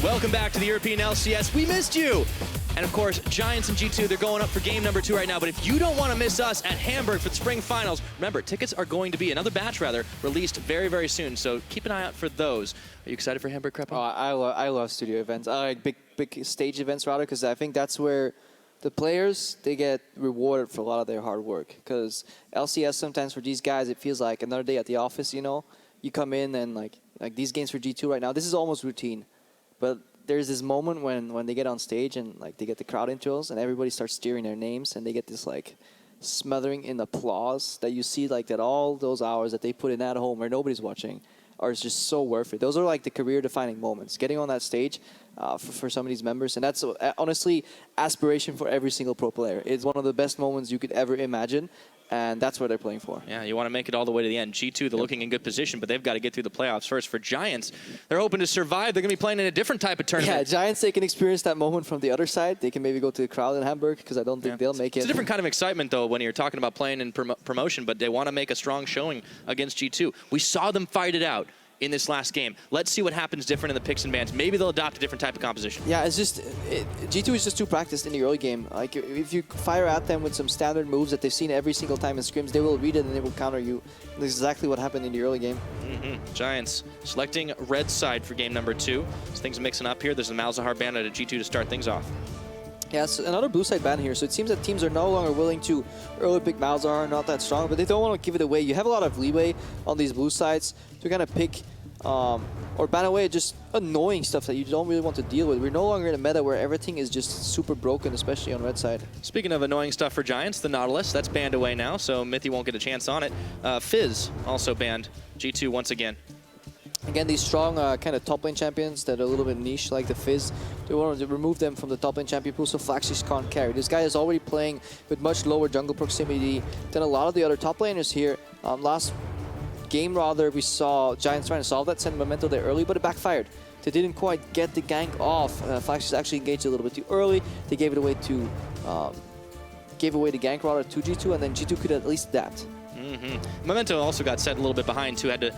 Welcome back to the European LCS. We missed you. And of course, Giants and G2, they're going up for game number 2 right now. But if you don't want to miss us at Hamburg for the spring finals, remember, tickets are going to be, another batch rather, released very, very soon. So keep an eye out for those. Are you excited for Hamburg, Crepo? Oh, I love studio events. I like big stage events rather, because I think that's where the players, they get rewarded for a lot of their hard work. Because LCS sometimes for these guys, it feels like another day at the office, you know? You come in and like these games for G2 right now, this is almost routine. But there's this moment when they get on stage and like they get the crowd intros and everybody starts cheering their names and they get this like smothering in applause that you see like that all those hours that they put in at home where nobody's watching are just so worth it. Those are like the career-defining moments. Getting on that stage for some of these members, and that's honestly aspiration for every single pro player. It's one of the best moments you could ever imagine. And that's what they're playing for. Yeah, you want to make it all the way to the end. G2, they're looking in good position, but they've got to get through the playoffs first. For Giants, they're hoping to survive. They're going to be playing in a different type of tournament. Yeah, Giants, they can experience that moment from the other side. They can maybe go to the crowd in Hamburg, because I don't think they'll make it. It's a different kind of excitement, though, when you're talking about playing in promotion, but they want to make a strong showing against G2. We saw them fight it out in this last game. Let's see what happens different in the picks and bans. Maybe they'll adopt a different type of composition. Yeah, it's just G2 is just too practiced in the early game. Like if you fire at them with some standard moves that they've seen every single time in scrims, they will read it and they will counter you. That's exactly what happened in the early game. Giants selecting red side for game number 2. So things mixing up here. There's a Malzahar ban at a G2 to start things off. Yeah, it's another blue side ban here, so it seems that teams are no longer willing to early pick Malzahar, not that strong, but they don't want to give it away. You have a lot of leeway on these blue sides to kind of pick or ban away just annoying stuff that you don't really want to deal with. We're no longer in a meta where everything is just super broken, especially on red side. Speaking of annoying stuff for Giants, the Nautilus, that's banned away now, so Mythy won't get a chance on it. Fizz also banned. G2 once again. Again, these strong kind of top lane champions that are a little bit niche, like the Fizz, they want to remove them from the top lane champion pool so Flaxis can't carry. This guy is already playing with much lower jungle proximity than a lot of the other top laners here. Last game, rather, we saw Giants trying to solve that, send Memento there early, but it backfired. They didn't quite get the gank off. Flaxis actually engaged a little bit too early. They gave it away to, gave away the gank rather to G2, and then G2 could at least adapt. Memento also got set a little bit behind too, had to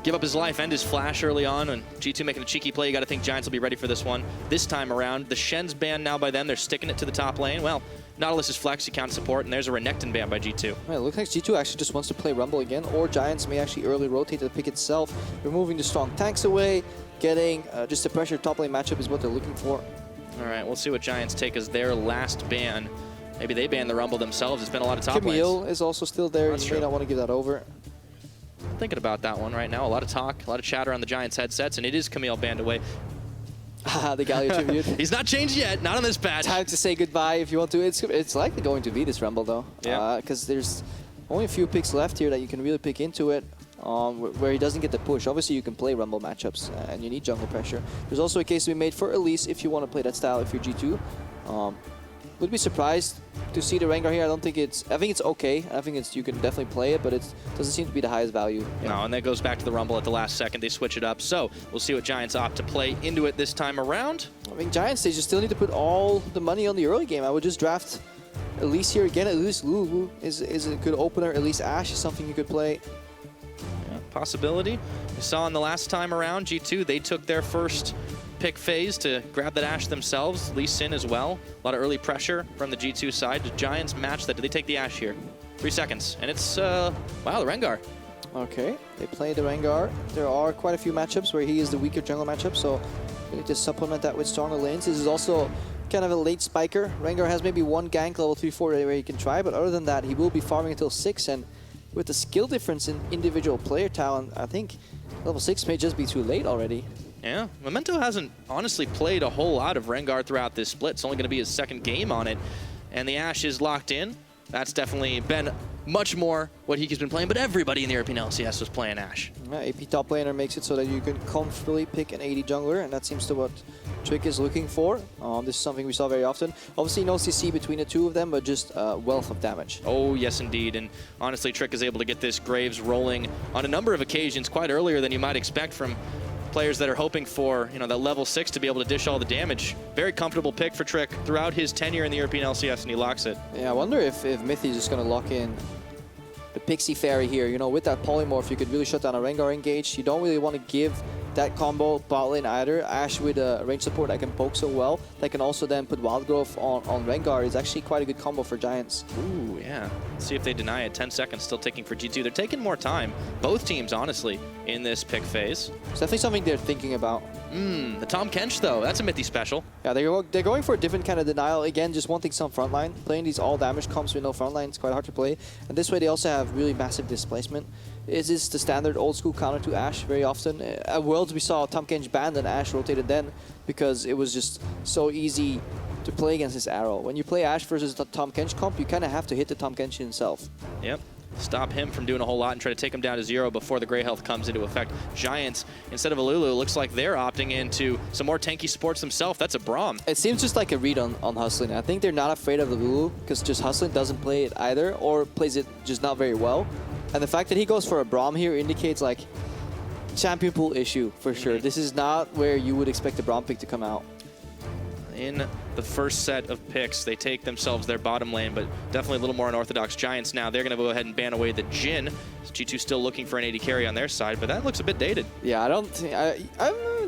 give up his life and his flash early on, and G2 making a cheeky play. You got to think Giants will be ready for this one this time around. The Shen's banned now by them. They're sticking it to the top lane. Well, Nautilus is flex, you can't support, and there's a Renekton ban by G2. Well, it looks like G2 actually just wants to play Rumble again, or Giants may actually early rotate the pick itself, removing the strong tanks away, getting just a pressure top lane matchup is what they're looking for. All right, we'll see what Giants take as their last ban. Maybe they ban the Rumble themselves. It's been a lot of top lanes. Camille is also still there. That's you true. may not want to give that over. I'm thinking about that one right now. A lot of talk, a lot of chatter on the Giants headsets, and it is Camille banned away. The Galio tribute. He's not changed yet, not on this patch. Time to say goodbye if you want to. It's likely going to be this Rumble though. Yeah. Because there's only a few picks left here that you can really pick into it. Where he doesn't get the push. Obviously you can play Rumble matchups and you need jungle pressure. There's also a case to be made for Elise if you want to play that style if you're G2. Would be surprised to see the Rengar here. I think it's okay. I think you can definitely play it, but it doesn't seem to be the highest value. No, and that goes back to the Rumble at the last second. They switch it up. So we'll see what Giants opt to play into it this time around. I mean, Giants, they just still need to put all the money on the early game. I would just draft Elise here again. Elise Lulu is a good opener. Elise Ashe is something you could play. Yeah, possibility. We saw in the last time around, G2, they took their first pick phase to grab that Ashe themselves. Lee Sin as well. A lot of early pressure from the G2 side. The Giants match that. Do they take the Ashe here? 3 seconds. And it's, wow, the Rengar. Okay, they play the Rengar. There are quite a few matchups where he is the weaker jungle matchup, so you need to supplement that with stronger lanes. This is also kind of a late spiker. Rengar has maybe one gank level 3-4 where he can try, but other than that, he will be farming until 6, and with the skill difference in individual player talent, I think level 6 may just be too late already. Yeah, Memento hasn't honestly played a whole lot of Rengar throughout this split. It's only going to be his second game on it. And the Ashe is locked in. That's definitely been much more what he's been playing, but everybody in the European LCS was playing Ashe. Yeah, AP top laner makes it so that you can comfortably pick an AD jungler, and that seems to what Trick is looking for. This is something we saw very often. Obviously no CC between the two of them, but just wealth of damage. Oh, yes, indeed. And honestly, Trick is able to get this Graves rolling on a number of occasions, quite earlier than you might expect from players that are hoping for, you know, that level 6 to be able to dish all the damage. Very comfortable pick for Trick throughout his tenure in the European LCS, and he locks it. Yeah, I wonder if Mythy is just going to lock in the Pixie Fairy here. You know, with that Polymorph, you could really shut down a Rengar engage. You don't really want to give that combo bot lane either. Ashe with a range support that can poke so well, that can also then put Wild Growth on Rengar is actually quite a good combo for Giants. Ooh, yeah. Let's see if they deny it. 10 seconds still ticking for G2. They're taking more time, both teams, honestly, in this pick phase. It's definitely something they're thinking about. The Tom Kench, though, that's a Mithy special. Yeah, they're going for a different kind of denial. Again, just wanting some frontline. Playing these all damage comps with no frontline is quite hard to play. And this way they also have really massive displacement. Is this the standard old school counter to Ashe very often? At Worlds we saw Tom Kench banned and Ashe rotated then because it was just so easy to play against this arrow. When you play Ashe versus the Tom Kench comp, you kind of have to hit the Tom Kench himself. Yep. Stop him from doing a whole lot and try to take him down to 0 before the gray health comes into effect. Giants, instead of a Lulu, looks like they're opting into some more tanky supports themselves. That's a Braum. It seems just like a read on Hustling. I think they're not afraid of the Lulu because just Hustling doesn't play it either or plays it just not very well. And the fact that he goes for a Braum here indicates like champion pool issue for sure. This is not where you would expect a Braum pick to come out. In the first set of picks, they take themselves their bottom lane, but definitely a little more unorthodox. Giants now, they're going to go ahead and ban away the Jhin. G2 still looking for an AD carry on their side, but that looks a bit dated. Yeah, I don't think...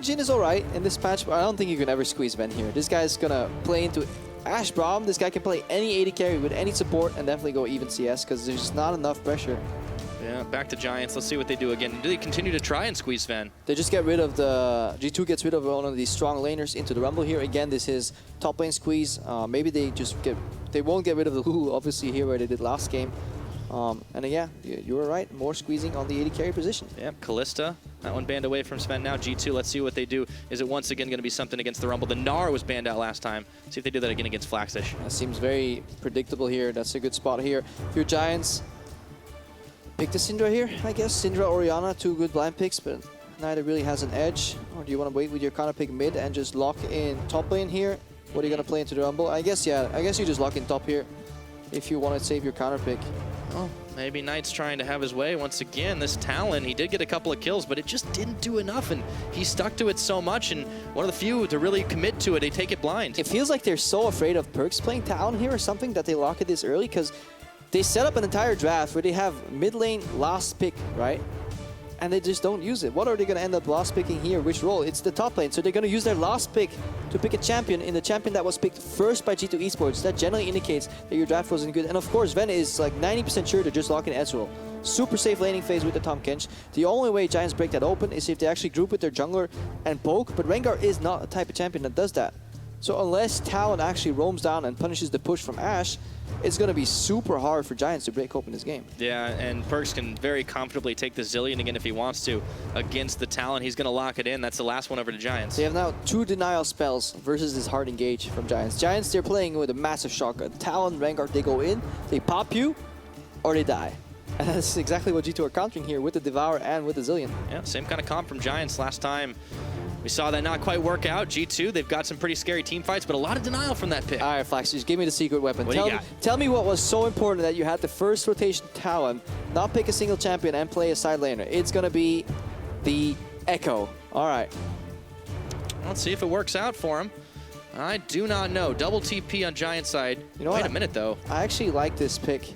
Jhin is alright in this patch, but I don't think you can ever squeeze Ven here. This guy's going to play into Ashe Braum. This guy can play any AD carry with any support and definitely go even CS because there's just not enough pressure. Yeah, back to Giants. Let's see what they do again. Do they continue to try and squeeze Ven? They just get rid of the... G2 gets rid of one of these strong laners into the Rumble here. Again, this is top lane squeeze. Maybe they just get... They won't get rid of the Lulu, obviously, here where they did last game. And yeah, you were right. More squeezing on the AD carry position. Yeah, Callista. That one banned away from Sven. Now G2, let's see what they do. Is it once again going to be something against the Rumble? The Gnar was banned out last time. See if they do that again against Flaxish. That seems very predictable here. That's a good spot here. If you're Giants... Pick the Syndra here, I guess. Syndra, Orianna, two good blind picks, but neither really has an edge. Or do you want to wait with your counter pick mid and just lock in top lane here? What are you going to play into the Rumble? I guess, yeah, I guess you just lock in top here if you want to save your counter pick. Oh, maybe Knight's trying to have his way once again. This Talon, he did get a couple of kills, but it just didn't do enough, and he stuck to it so much, and one of the few to really commit to it, they take it blind. It feels like they're so afraid of Perkz playing Talon here or something that they lock it this early, because they set up an entire draft where they have mid lane last pick, right? And they just don't use it. What are they going to end up last picking here? Which role? It's the top lane. So they're going to use their last pick to pick a champion in the champion that was picked first by G2 Esports. That generally indicates that your draft wasn't good. And of course, Ven is like 90% sure to just lock in Ezreal. Super safe laning phase with the Tom Kench. The only way Giants break that open is if they actually group with their jungler and poke. But Rengar is not a type of champion that does that. So unless Talon actually roams down and punishes the push from Ashe, it's going to be super hard for Giants to break open this game. Yeah, and Perkz can very comfortably take the Zillion again if he wants to against the Talon. He's going to lock it in. That's the last one over to Giants. They have now 2 denial spells versus this hard engage from Giants. Giants, they're playing with a massive shotgun. Talon, Rengar, they go in, they pop you, or they die. And that's exactly what G2 are countering here with the Devour and with the Zillion. Yeah, same kind of comp from Giants last time. We saw that not quite work out. G2, they've got some pretty scary team fights, but a lot of denial from that pick. All right, Flax, just give me the secret weapon. What do you got? Tell me what was so important that you had the first rotation Talon, not pick a single champion and play a side laner. It's going to be the Echo. All right. Let's see if it works out for him. I do not know. Double TP on Giant side. You know Wait what? a minute, though. I actually like this pick.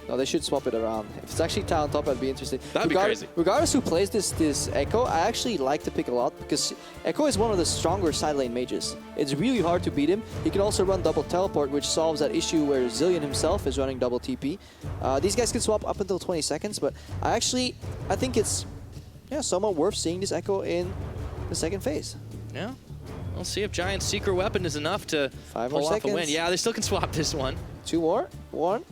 No, they should swap it around. If it's actually Talon top, I'd be interested. That'd be crazy. Regardless who plays this Echo, I actually like the pick a lot because Echo is one of the stronger side lane mages. It's really hard to beat him. He can also run double teleport, which solves that issue where Zillion himself is running double TP. These guys can swap up until 20 seconds, but I think it's somewhat worth seeing this Echo in the second phase. Yeah. We'll see if Giant's secret weapon is enough to 5 pull more off a win. seconds. Yeah, they still can swap this one. 2 more. 1.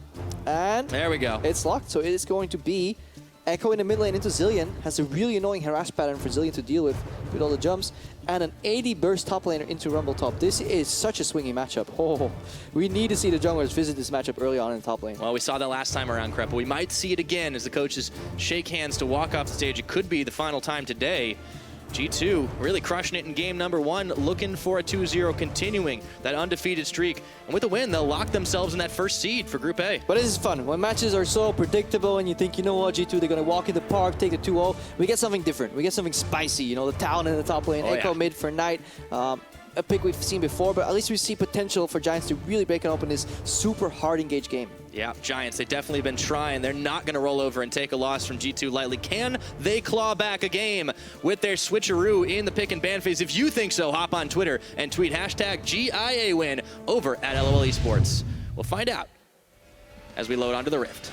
And there we go. It's locked. So it is going to be Echo in the mid lane into Zillion. Has a really annoying harass pattern for Zillion to deal with all the jumps. And an 80 burst top laner into Rumble top. This is such a swingy matchup. Oh, we need to see the junglers visit this matchup early on in the top lane. Well, we saw that last time around, Crep, but we might see it again as the coaches shake hands to walk off the stage. It could be the final time today. G2 really crushing it in game number 1, looking for a 2-0, continuing that undefeated streak. And with a win, they'll lock themselves in that first seed for Group A. But this is fun. When matches are so predictable and you think, you know what, G2, they're going to walk in the park, take a 2-0, we get something different. We get something spicy. You know, the Talon in the top lane, Echo mid for Knight. A pick we've seen before, but at least we see potential for Giants to really break open this super hard engaged game. Yeah, Giants, they've definitely been trying. They're not going to roll over and take a loss from G2 lightly. Can they claw back a game with their switcheroo in the pick and ban phase? If you think so, hop on Twitter and tweet hashtag GIA win over at LOL Esports. We'll find out as we load onto the Rift.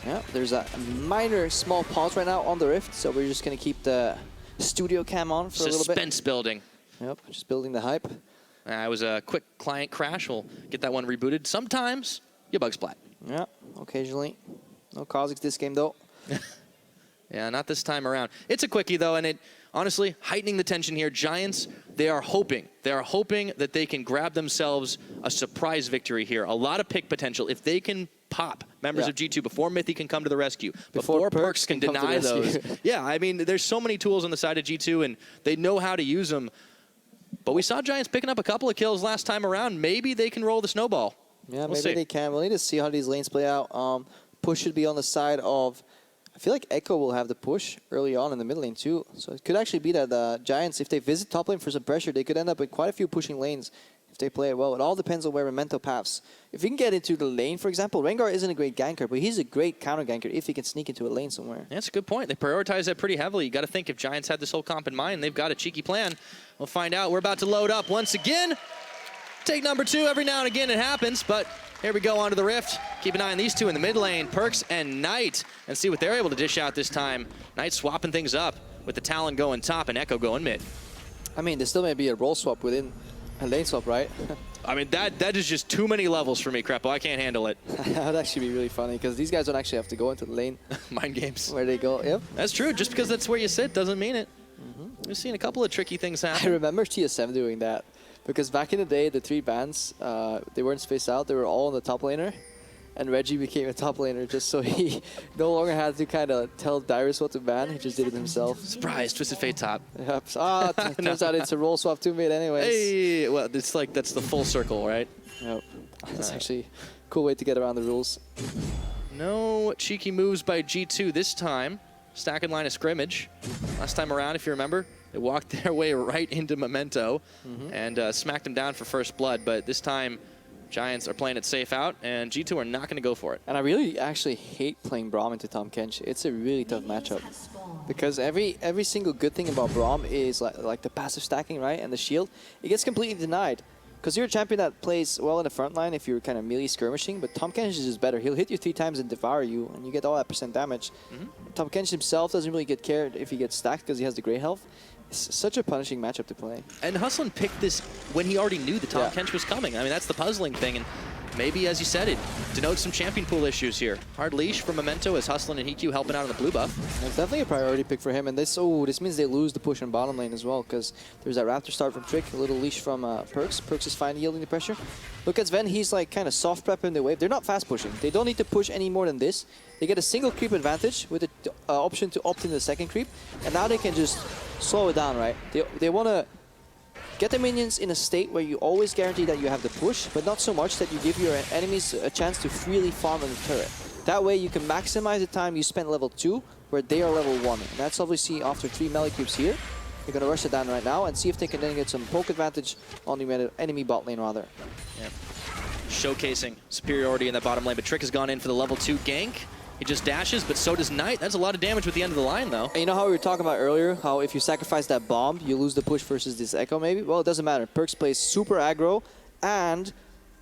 Yeah, there's a minor small pause right now on the Rift, so we're just going to keep the studio cam on for a little bit. Suspense building. Yep, just building the hype. It was a quick client crash. We'll get that one rebooted. Sometimes you bug splat. Yeah, occasionally. No Kha'Zix this game, though. Yeah, not this time around. It's a quickie, though, and it honestly heightening the tension here. Giants, they are hoping that they can grab themselves a surprise victory here. A lot of pick potential if they can pop members of G2 before Mythy can come to the rescue, before Perks can deny those. Yeah, I mean, there's so many tools on the side of G2, and they know how to use them. But we saw Giants picking up a couple of kills last time around. Maybe they can roll the snowball. Yeah, maybe they can. We'll need to see how these lanes play out. Push should be on the side of... I feel like Echo will have the push early on in the mid lane too. So it could actually be that the Giants, if they visit top lane for some pressure, they could end up with quite a few pushing lanes if they play it well. It all depends on where Memento paths. If you can get into the lane, for example, Rengar isn't a great ganker, but he's a great counter ganker if he can sneak into a lane somewhere. That's a good point. They prioritize that pretty heavily. You got to think if Giants had this whole comp in mind, they've got a cheeky plan. We'll find out. We're about to load up once again. Take number 2. Every now and again it happens, but here we go onto the Rift. Keep an eye on these two in the mid lane, Perks and Knight, and see what they're able to dish out this time. Knight swapping things up with the Talon going top and Echo going mid. I mean, there still may be a role swap within a lane swap, right? I mean, that is just too many levels for me, Crepo. I can't handle it. That would actually be really funny, because these guys don't actually have to go into the lane. Mind games. Where they go, yep. That's true. Just because that's where you sit doesn't mean it. We've seen a couple of tricky things happen. I remember TSM doing that. Because back in the day, the 3 bans, they weren't spaced out. They were all on the top laner. And Reggie became a top laner just so he no longer had to kind of tell Dyrus what to ban. He just did it himself. Surprise, Twisted Fate top. Yep. Turns out it's a roll swap 2 mid anyways. Hey, well, it's like that's the full circle, right? Yep. That's actually a cool way to get around the rules. No cheeky moves by G2 this time. Stacking line of scrimmage. Last time around, if you remember, they walked their way right into Memento and smacked him down for first blood. But this time, Giants are playing it safe out, and G2 are not going to go for it. And I really actually hate playing Braum into Tahm Kench. It's a really tough matchup. Because every single good thing about Braum is like the passive stacking, right? And the shield. It gets completely denied. Because you're a champion that plays well in the front line if you're kind of melee skirmishing, but Tahm Kench is just better. He'll hit you 3 times and devour you, and you get all that % damage. Tahm Kench himself doesn't really get cared if he gets stacked because he has the great health. It's such a punishing matchup to play. And Hustlin picked this when he already knew that Tahm Kench was coming. I mean, that's the puzzling thing. And maybe, as you said, it denotes some champion pool issues here. Hard leash from Memento as Hustlin and Hikyu helping out on the blue buff. It's definitely a priority pick for him. And this means they lose the push in bottom lane as well, because there's that Raptor start from Trick, a little leash from Perks. Perks is fine yielding the pressure. Look at Sven, he's like kind of soft prepping the wave. They're not fast pushing. They don't need to push any more than this. They get a single creep advantage with the option to opt in the second creep. And now they can just slow it down, right? They want to get the minions in a state where you always guarantee that you have the push, but not so much that you give your enemies a chance to freely farm on the turret. That way you can maximize the time you spend level 2 where they are level 1. And that's obviously after 3 melee creeps here. They're going to rush it down right now and see if they can then get some poke advantage on the enemy bot lane rather. Yeah. Showcasing superiority in that bottom lane, but Trick has gone in for the level 2 gank. He just dashes, but so does Knight. That's a lot of damage with the end of the line, though. And you know how we were talking about earlier, how if you sacrifice that bomb, you lose the push versus this Echo maybe? Well, it doesn't matter. Perks plays super aggro, and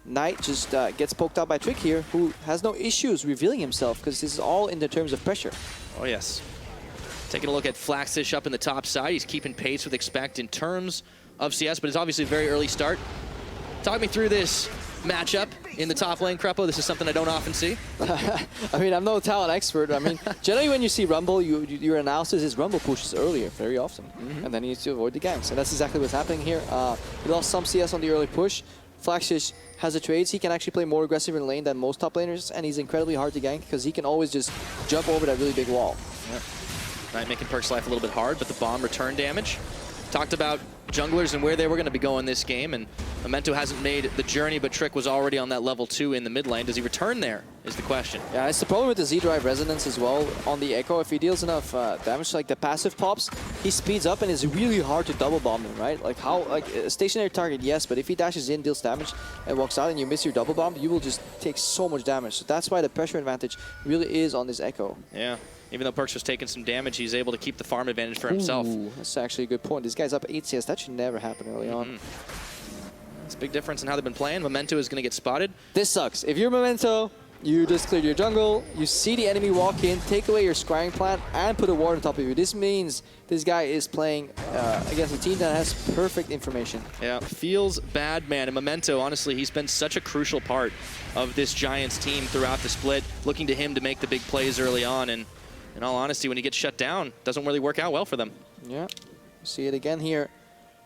Knight just gets poked out by Trick here, who has no issues revealing himself, because this is all in the terms of pressure. Oh, yes. Taking a look at Flaxish up in the top side. He's keeping pace with Expect in terms of CS, but it's obviously a very early start. Talk me through this matchup in the top lane, Crepo. This is something I don't often see. I mean, I'm no talent expert. I mean, generally when you see Rumble, your analysis is Rumble pushes earlier very often. And then you need to avoid the ganks. And that's exactly what's happening here. He lost some CS on the early push. Flaxish has the trades. He can actually play more aggressive in lane than most top laners, and he's incredibly hard to gank because he can always just jump over that really big wall. Yep. Knight making Perk's life a little bit hard, but the bomb return damage. Talked about junglers and where they were going to be going this game, and Memento hasn't made the journey, but Trick was already on that level 2 in the mid lane. Does he return there is the question. Yeah, it's the problem with the Z-Drive resonance as well on the Echo. If he deals enough damage, like the passive pops, he speeds up and it's really hard to double bomb him, right? Like how, like a stationary target, yes, but if he dashes in, deals damage, and walks out and you miss your double bomb, you will just take so much damage. So that's why the pressure advantage really is on this Echo. Yeah. Even though Perkz was taking some damage, he's able to keep the farm advantage for himself. Ooh, that's actually a good point. This guy's up 8 CS. That should never happen early on. It's a big difference in how they've been playing. Memento is going to get spotted. This sucks. If you're Memento, you just cleared your jungle, you see the enemy walk in, take away your scrying plant, and put a ward on top of you. This means this guy is playing against a team that has perfect information. Yeah, feels bad, man. And Memento, honestly, he's been such a crucial part of this Giants team throughout the split, looking to him to make the big plays early on. And in all honesty, when he gets shut down, doesn't really work out well for them. Yeah, see it again here.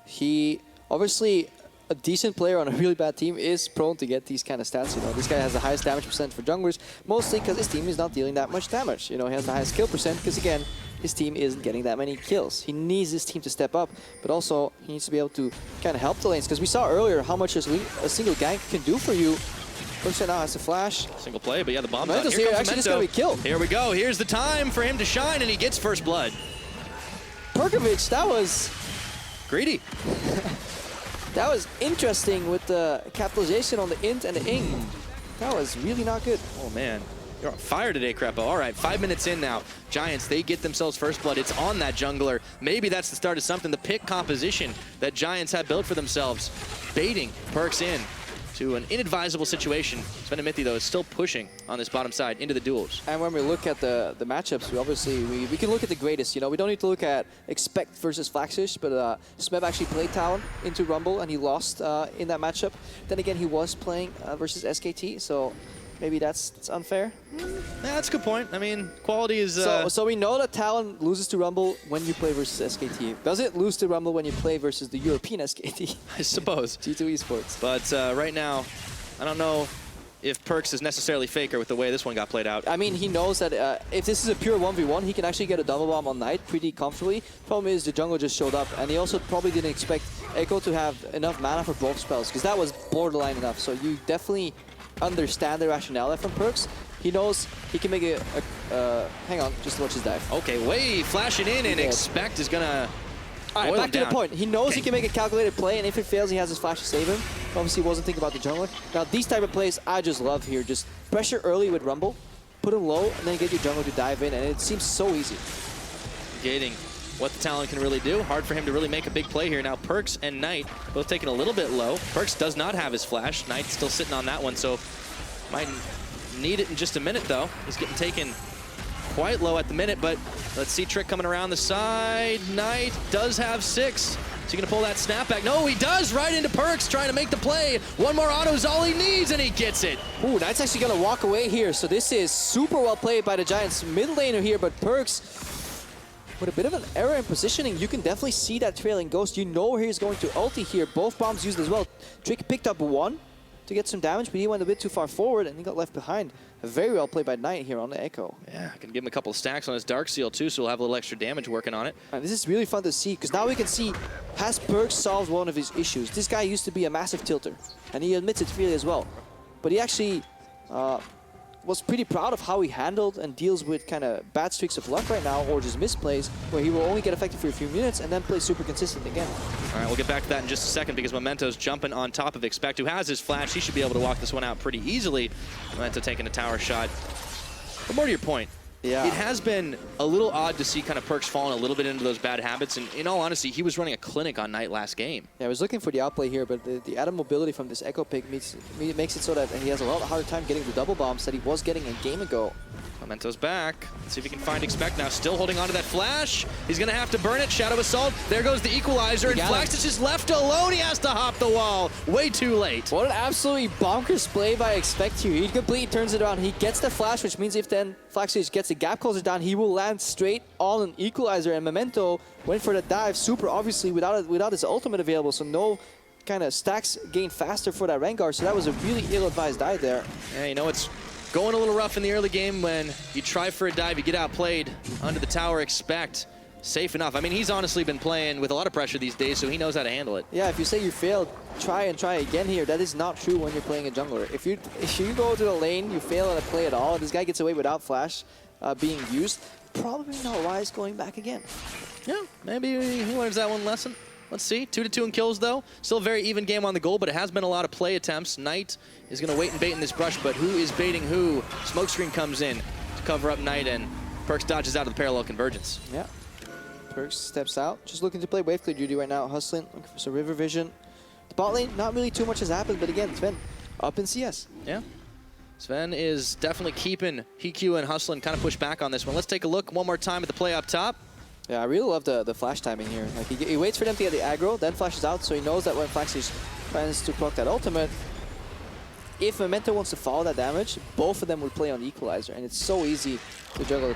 He, obviously, a decent player on a really bad team is prone to get these kind of stats. You know, this guy has the highest damage percent for junglers, mostly because his team is not dealing that much damage. You know, he has the highest kill percent because, again, his team isn't getting that many kills. He needs his team to step up, but also he needs to be able to kind of help the lanes, because we saw earlier how much a single gank can do for you. Perkz now has a flash. Single play, but yeah, the bomb's Memento's out. Here here, comes actually just Memento. gonna be killed. Here we go. Here's the time for him to shine, and he gets first blood. Perkovic, that was Greedy. That was interesting with the capitalization on the int and the ing. That was really not good. Oh, man. You're on fire today, Crepo. All right, 5 minutes in now. Giants, they get themselves first blood. It's on that jungler. Maybe that's the start of something. The pick composition that Giants have built for themselves. Baiting Perkz in to an inadvisable situation. Sven and Mithi, though, is still pushing on this bottom side into the duels. And when we look at the matchups, we can look at the greatest. You know, we don't need to look at Expect versus Flaxish, but Smeb actually played Talon into Rumble, and he lost in that matchup. Then again, he was playing versus SKT, so maybe that's unfair. Yeah, that's a good point. I mean, quality is... So we know that Talon loses to Rumble when you play versus SKT. Does it lose to Rumble when you play versus the European SKT? I suppose. G2 Esports. But right now, I don't know if Perkz is necessarily faker with the way this one got played out. I mean, he knows that if this is a pure 1v1, he can actually get a double bomb on Knight pretty comfortably. Problem is, the jungle just showed up, and he also probably didn't expect Echo to have enough mana for both spells, because that was borderline enough. So you definitely understand the rationale from Perkz. He knows he can make hang on, just watch his dive. Okay, wave flashing in, and Expect is gonna... All right, back to the point. He knows he can make a calculated play, and if it fails, he has his flash to save him. Obviously, he wasn't thinking about the jungler. Now, these type of plays I just love here. Just pressure early with Rumble, put him low, and then get your jungler to dive in, and it seems so easy. Gating what the Talon can really do. Hard for him to really make a big play here. Now, Perkz and Knight both taking a little bit low. Perkz does not have his flash. Knight's still sitting on that one, so might need it in just a minute, though. He's getting taken quite low at the minute, but let's see Trick coming around the side. Knight does have 6. Is he going to pull that snapback? No, he does, right into Perkz, trying to make the play. One more auto is all he needs, and he gets it. Ooh, Knight's actually going to walk away here, so this is super well played by the Giants mid laner here, but Perkz, with a bit of an error in positioning, you can definitely see that trailing ghost. You know where he's going to ulti here. Both bombs used as well. Trick picked up one to get some damage, but he went a bit too far forward, and he got left behind. Very well played by Knight here on the Echo. Yeah, I can give him a couple of stacks on his Dark Seal too, so we'll have a little extra damage working on it. And this is really fun to see, because now we can see, has Perkz solved one of his issues? This guy used to be a massive tilter, and he admits it freely as well. But he actually was pretty proud of how he handled and deals with kind of bad streaks of luck right now, or just misplays, where he will only get effective for a few minutes and then play super consistent again. All right, we'll get back to that in just a second, because Memento's jumping on top of Expect, who has his flash. He should be able to walk this one out pretty easily. Memento taking a tower shot. But more to your point, yeah, it has been a little odd to see kind of Perkz falling a little bit into those bad habits, and in all honesty, he was running a clinic on Knight last game. Yeah, I was looking for the outplay here, but the added mobility from this Echo pick makes it so that he has a lot harder time getting the double bombs that he was getting a game ago. Memento's back. Let's see if he can find Expect now. Still holding on to that flash. He's going to have to burn it. Shadow Assault. There goes the equalizer, and Flax is just left alone. He has to hop the wall. Way too late. What an absolutely bonkers play by Expect here. He completely turns it around. He gets the flash, which means if then Flax gets the gap closer down, he will land straight on an equalizer, and Memento went for the dive super obviously without his ultimate available, so no kind of stacks gain faster for that Rengar, so that was a really ill-advised dive there. Yeah, you know, it's going a little rough in the early game when you try for a dive, you get outplayed under the tower. Expect safe enough. I mean, he's honestly been playing with a lot of pressure these days, so he knows how to handle it. Yeah, if you say you failed, try and try again here. That is not true when you're playing a jungler. If you go to the lane, you fail at a play at all, and this guy gets away without flash being used, probably not wise going back again. Yeah, maybe he learns that one lesson. Let's see. 2-2 in kills, though. Still a very even game on the goal, but it has been a lot of play attempts. Knight is going to wait and bait in this brush, but who is baiting who? Smokescreen comes in to cover up Knight, and Perks dodges out of the parallel convergence. Yeah. Perks steps out. Just looking to play wave clear duty right now. Hustling, looking for some river vision. The bot lane, not really too much has happened, but again, Sven up in CS. Yeah. Sven is definitely keeping Hiku and Hustling kind of push back on this one. Let's take a look one more time at the play up top. Yeah, I really love the flash timing here. Like he waits for them to get the aggro, then flashes out, so he knows that when Flaxus plans to proc that ultimate, if Memento wants to follow that damage, both of them would play on the equalizer, and it's so easy to juggle the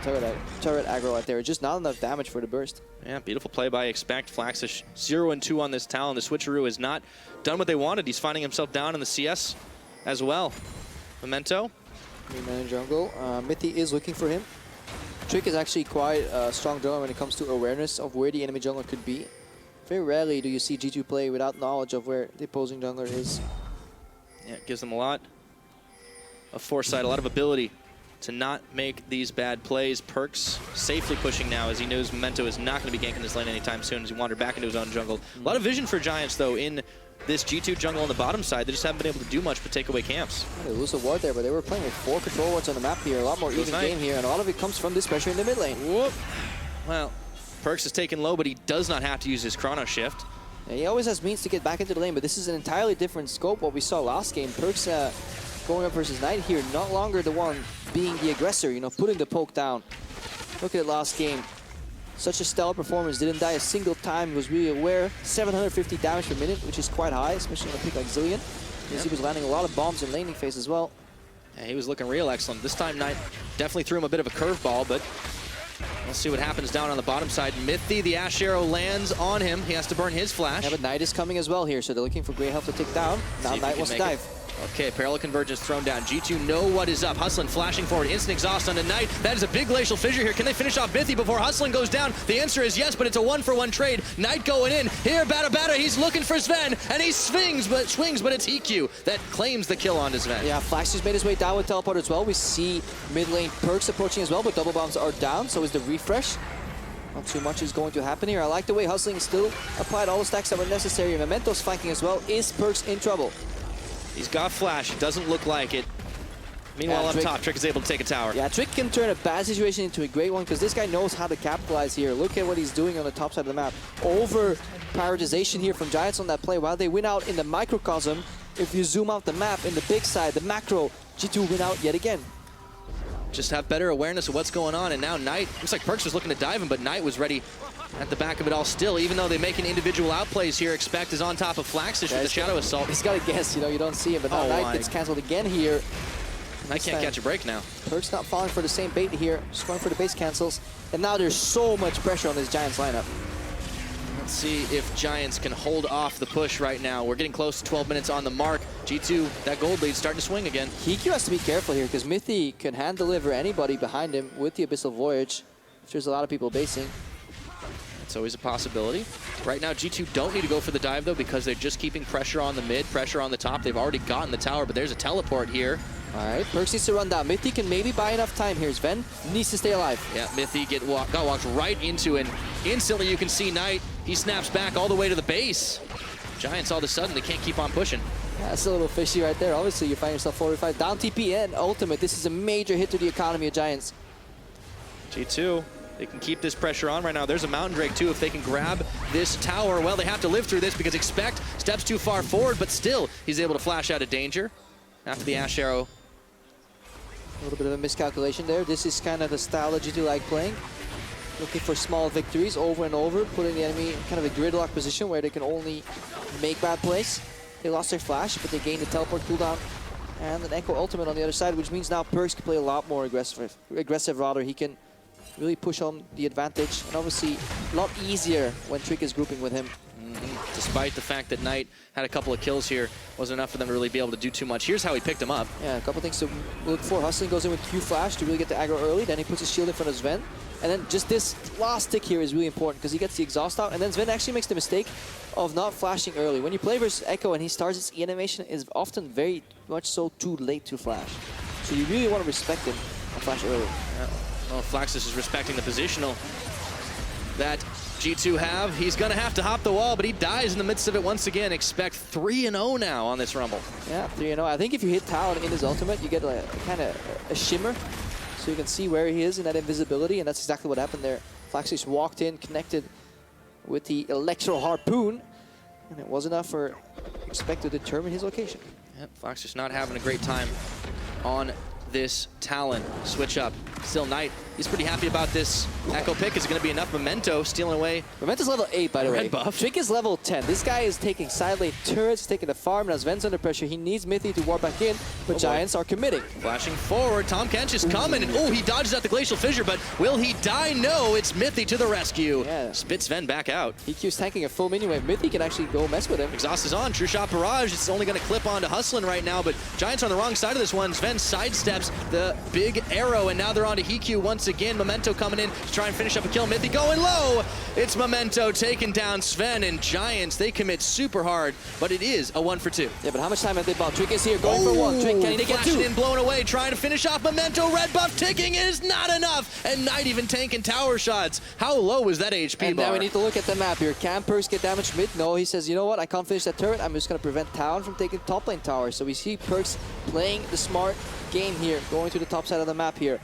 turret aggro out there. Just not enough damage for the burst. Yeah, beautiful play by Expect. Flaxus 0-2 on this Talon. The switcheroo has not done what they wanted. He's finding himself down in the CS as well. Memento. Man in jungle. Mithy is looking for him. Trick is actually quite a strong jungler when it comes to awareness of where the enemy jungler could be. Very rarely do you see G2 play without knowledge of where the opposing jungler is. Yeah, it gives them a lot of foresight, a lot of ability to not make these bad plays. Perks safely pushing now as he knows Memento is not going to be ganking this lane anytime soon as he wandered back into his own jungle. A lot of vision for Giants, though, in this G2 jungle on the bottom side. They just haven't been able to do much but take away camps. They lose a ward there, but they were playing with 4 control wards on the map here. A lot more even game here, and a lot of it comes from this pressure in the mid lane. Whoop. Well, Perks is taken low, but he does not have to use his chrono shift. Yeah, he always has means to get back into the lane, but this is an entirely different scope what we saw last game. Perks going up versus Knight here, not longer the one being the aggressor, you know, putting the poke down. Look at it last game. Such a stellar performance, didn't die a single time, he was really aware. 750 damage per minute, which is quite high, especially on a pick like Zillion. Yep. He was landing a lot of bombs in laning phase as well. Yeah, he was looking real excellent. This time Knight definitely threw him a bit of a curveball, but we'll see what happens down on the bottom side. Mithy, the Ash Arrow lands on him. He has to burn his flash. Yeah, but Knight is coming as well here, so they're looking for great help to take down. Now Knight wants to dive. Okay, parallel convergence thrown down. G2 know what is up. Hustling flashing forward. Instant exhaust on the Knight. That is a big glacial fissure here. Can they finish off Mithy before Hustling goes down? The answer is yes, but it's a 1-for-1 trade. Knight going in. Here, Bada. He's looking for Sven, and he swings, but it's EQ that claims the kill onto Sven. Yeah, Flash has made his way down with teleport as well. We see mid lane Perks approaching as well, but double bombs are down, so is the refresh. Not too much is going to happen here. I like the way Hustling still applied all the stacks that were necessary. Memento's flanking as well. Is Perks in trouble? He's got flash. It doesn't look like it. Meanwhile, up top, Trick is able to take a tower. Yeah, Trick can turn a bad situation into a great one because this guy knows how to capitalize here. Look at what he's doing on the top side of the map. Over prioritization here from Giants on that play. While they win out in the microcosm, if you zoom out the map in the big side, the macro, G2 win out yet again. Just have better awareness of what's going on, and now Knight, looks like Perks was looking to dive him, but Knight was ready at the back of it all still. Even though they make an individual outplays here, Expect is on top of Flaxus with the Shadow Assault. He's got to guess, you know, you don't see him, but now Knight gets canceled again here. Knight can't catch a break now. Perks not falling for the same bait here, just going for the base cancels, and now there's so much pressure on this Giants lineup. Let's see if Giants can hold off the push right now. We're getting close to 12 minutes on the mark. G2, that gold lead starting to swing again. Hiku has to be careful here because Mithy can hand deliver anybody behind him with the Abyssal Voyage. There's a lot of people basing. It's always a possibility. Right now, G2 don't need to go for the dive, though, because they're just keeping pressure on the mid, pressure on the top. They've already gotten the tower, but there's a teleport here. All right, Perks needs to run down. Mithy can maybe buy enough time here. Sven needs to stay alive. Yeah, Mithy got walked right into, and instantly you can see Knight. He snaps back all the way to the base. Giants, all of a sudden, they can't keep on pushing. Yeah, that's a little fishy right there. Obviously, you find yourself 45 down TP and ultimate. This is a major hit to the economy of Giants. G2, they can keep this pressure on right now. There's a Mountain Drake, too. If they can grab this tower, well, they have to live through this because Expect steps too far forward, but still, he's able to flash out of danger after the Ash Arrow. A little bit of a miscalculation there. This is kind of the style that G2 like playing. Looking for small victories over and over, putting the enemy in kind of a gridlock position where they can only make bad plays. They lost their flash, but they gained the teleport cooldown and an Echo ultimate on the other side, which means now Perks can play a lot more aggressive rather. He can really push on the advantage, and obviously a lot easier when Trick is grouping with him. Despite the fact that Knight had a couple of kills here, wasn't enough for them to really be able to do too much. Here's how he picked him up. Yeah, a couple things to look for. Hustling goes in with Q Flash to really get the aggro early, then he puts his shield in front of Sven. And then just this last tick here is really important because he gets the exhaust out, and then Sven actually makes the mistake of not flashing early. When you play versus Echo and he starts his E animation, it's often very much so too late to flash. So you really want to respect him and flash early. Yeah. Well, Flaxus is respecting the positional that G2 have. He's going to have to hop the wall, but he dies in the midst of it once again. Expect 3-0 now on this Rumble. Yeah, 3-0. I think if you hit Talon in his ultimate, you get a kind of a shimmer, so you can see where he is in that invisibility, and that's exactly what happened there. Flaxus walked in, connected with the Electro Harpoon, and it was enough for Expect to determine his location. Yep, Flaxus not having a great time on this Talon. Switch up. Still Knight. He's pretty happy about this Echo pick. Is it going to be enough? Memento stealing away. Memento's level 8, by the way. Red buff. Trick is level 10. This guy is taking side lane turrets, taking the farm. Now Sven's under pressure. He needs Mithy to warp back in, but Giants are committing. Flashing forward. Tom Kench is coming. And he dodges out the Glacial Fissure, but will he die? No, it's Mithy to the rescue. Yeah. Spits Sven back out. EQ's tanking a full minion wave. Mithy can actually go mess with him. Exhaust is on. True Shot Barrage. It's only going to clip onto Hustlin right now, but Giants are on the wrong side of this one. Sven sidesteps the big arrow, and now they're on to EQ once again. Memento coming in to try and finish up a kill. Mithy going low. It's Memento taking down Sven, and Giants, they commit super hard, but it is a 1 for 2. Yeah, but how much time have they bought? Trick is here, going for 1. Trick, can he get 2? In, blown away, trying to finish off Memento. Red buff ticking is not enough, and Knight even tanking tower shots. How low is that HP and bar? now we need to look at the map here. Can Perks get damaged mid? No, he says, you know what, I can't finish that turret. I'm just going to prevent Talon from taking top lane tower. So we see Perks playing the smart game here, going to the top side of the map here.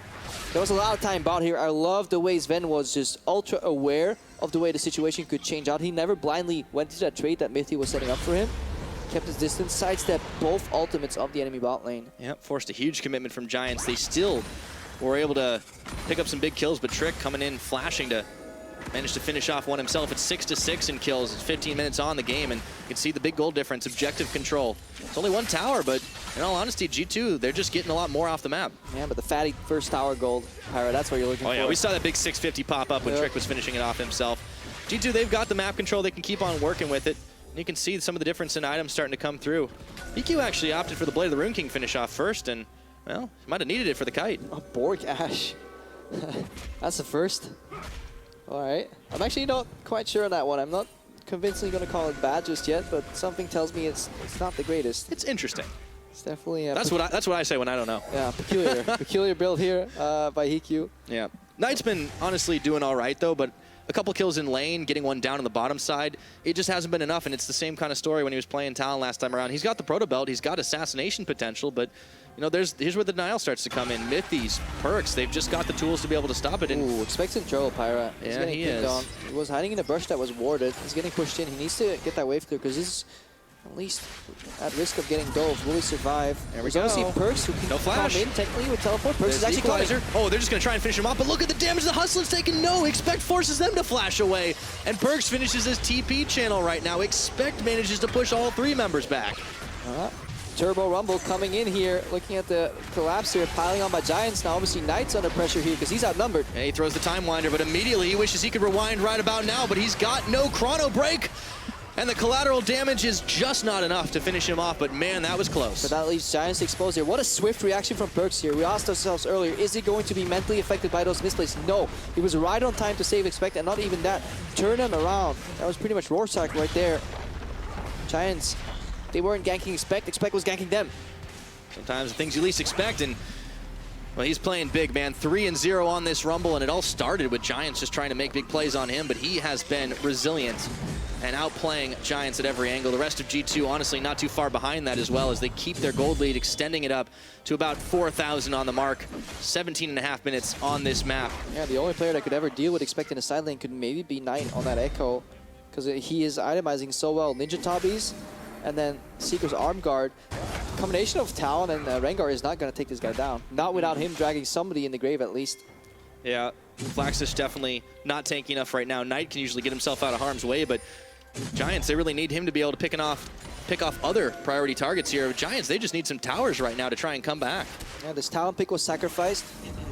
There was a lot of time bought here. I love the way Sven was just ultra aware of the way the situation could change out. He never blindly went to that trade that Mithy was setting up for him. Kept his distance, sidestepped both ultimates of the enemy bot lane. Yep, forced a huge commitment from Giants. They still were able to pick up some big kills, but Trick coming in, flashing to manage to finish off one himself. It's 6-6 in kills. It's 15 minutes on the game, and you can see the big goal difference, objective control. It's only one tower, but in all honesty, G2, they're just getting a lot more off the map. Yeah, but the fatty first tower gold, Pyra, that's what you're looking for. Oh yeah, we saw that big 650 pop up when Trick was finishing it off himself. G2, they've got the map control. They can keep on working with it. And you can see some of the difference in items starting to come through. EQ actually opted for the Blade of the Rune King finish off first, and, well, he might have needed it for the kite. Oh, Borg Ash. That's the first. All right. I'm actually not quite sure on that one. I'm not convincingly going to call it bad just yet, but something tells me it's not the greatest. It's interesting. It's definitely... That's what I say when I don't know. Yeah, peculiar. Peculiar build here by EQ. Yeah. Knight's been honestly doing all right, though, but a couple kills in lane, getting one down on the bottom side, it just hasn't been enough, and it's the same kind of story when he was playing Talon last time around. He's got the proto belt, he's got assassination potential, but you know, here's where the denial starts to come in. Mithy's Perks, they've just got the tools to be able to stop it. Ooh, expects in trouble, Pyra. He's yeah, he is. On. He was hiding in a bush that was warded. He's getting pushed in. He needs to get that wave clear because he's at least at risk of getting dove. Will he survive? There we go. There's obviously Perks who can no flash. come in technically with teleport. Perks is actually coming. Oh, they're just going to try and finish him off, but look at the damage the Hustler's taking. No, Expect forces them to flash away, and Perks finishes his TP channel right now. Expect manages to push all 3 members back. Turbo Rumble coming in here, looking at the collapse here, piling on by Giants. Now obviously Knight's under pressure here because he's outnumbered. And he throws the Time Winder, but immediately he wishes he could rewind right about now, but he's got no chrono break. And the collateral damage is just not enough to finish him off, but man, that was close. But that leaves Giants exposed here. What a swift reaction from Perks here. We asked ourselves earlier, is he going to be mentally affected by those misplays? No. He was right on time to save Expect, and not even that. Turn him around. That was pretty much Rorschach right there. Giants, they weren't ganking Expect. Expect was ganking them. Sometimes the things you least expect, and well, he's playing big, man. 3-0 on this Rumble, and it all started with Giants just trying to make big plays on him, but he has been resilient and outplaying Giants at every angle. The rest of G2, honestly, not too far behind that as well, as they keep their gold lead, extending it up to about 4,000 on the mark. 17.5 minutes on this map. Yeah, the only player that could ever deal with Expect in a side lane could maybe be Knight on that Echo, because he is itemizing so well. Ninja Tabis, and then Seeker's Arm Guard. Combination of Talon and Rengar is not going to take this guy down. Not without him dragging somebody in the grave at least. Yeah, Flaxus definitely not tanky enough right now. Knight can usually get himself out of harm's way, but Giants, they really need him to be able to pick off other priority targets here. Giants, they just need some towers right now to try and come back. Yeah, this Talon pick was sacrificed.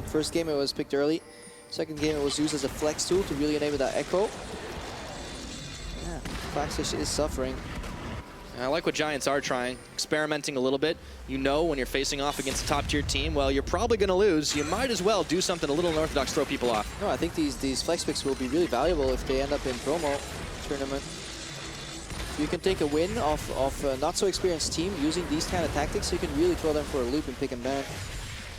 First game it was picked early. Second game it was used as a flex tool to really enable that Echo. Yeah, Flaxus is suffering. I like what Giants are trying, experimenting a little bit. You know when you're facing off against a top-tier team, well, you're probably going to lose. You might as well do something a little unorthodox, throw people off. No, I think these flex picks will be really valuable if they end up in promo tournament. You can take a win of a not-so-experienced team using these kind of tactics. You can really throw them for a loop and pick and ban.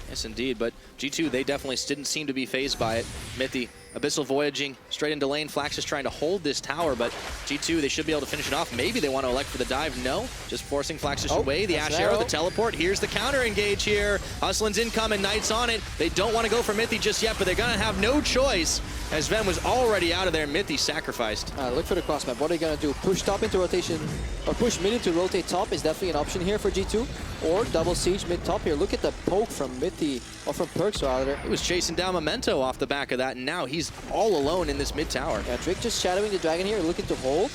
Yes, indeed. But G2, they definitely didn't seem to be phased by it. Mithy, Abyssal voyaging straight into lane. Flax is trying to hold this tower, but G2, they should be able to finish it off. Maybe they want to elect for the dive. No, just forcing Flax's away. The Ash Arrow, the teleport. Here's the counter engage here. Hustlin's incoming, Knight's on it. They don't want to go for Mithy just yet, but they're going to have no choice as Sven was already out of there. Mithy sacrificed. Look for the cross map. What are they going to do? Push top into rotation, or push mid into rotate top is definitely an option here for G2. Or double siege mid top here. Look at the poke from Mithy, or from Perks rather. He was chasing down Memento off the back of that, and now he's all alone in this mid tower. Yeah, Drake just shadowing the dragon here, looking to hold.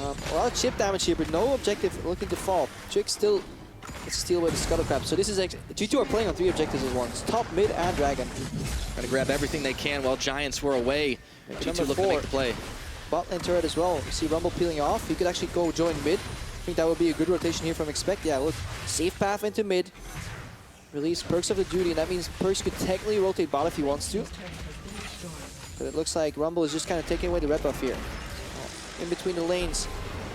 A lot of chip damage here, but no objective looking to fall. Drake still gets steal away the Scuttle Crab. So this is G2 are playing on 3 objectives at once: top, mid, and dragon. Trying to grab everything they can while Giants were away. G2 looking to make the play. Bot lane turret as well. You see Rumble peeling off. He could actually go join mid. I think that would be a good rotation here from Expect. Yeah, look, safe path into mid. Release Perks of the duty, and that means Perks could technically rotate bot if he wants to. But it looks like Rumble is just kind of taking away the red buff here. In between the lanes,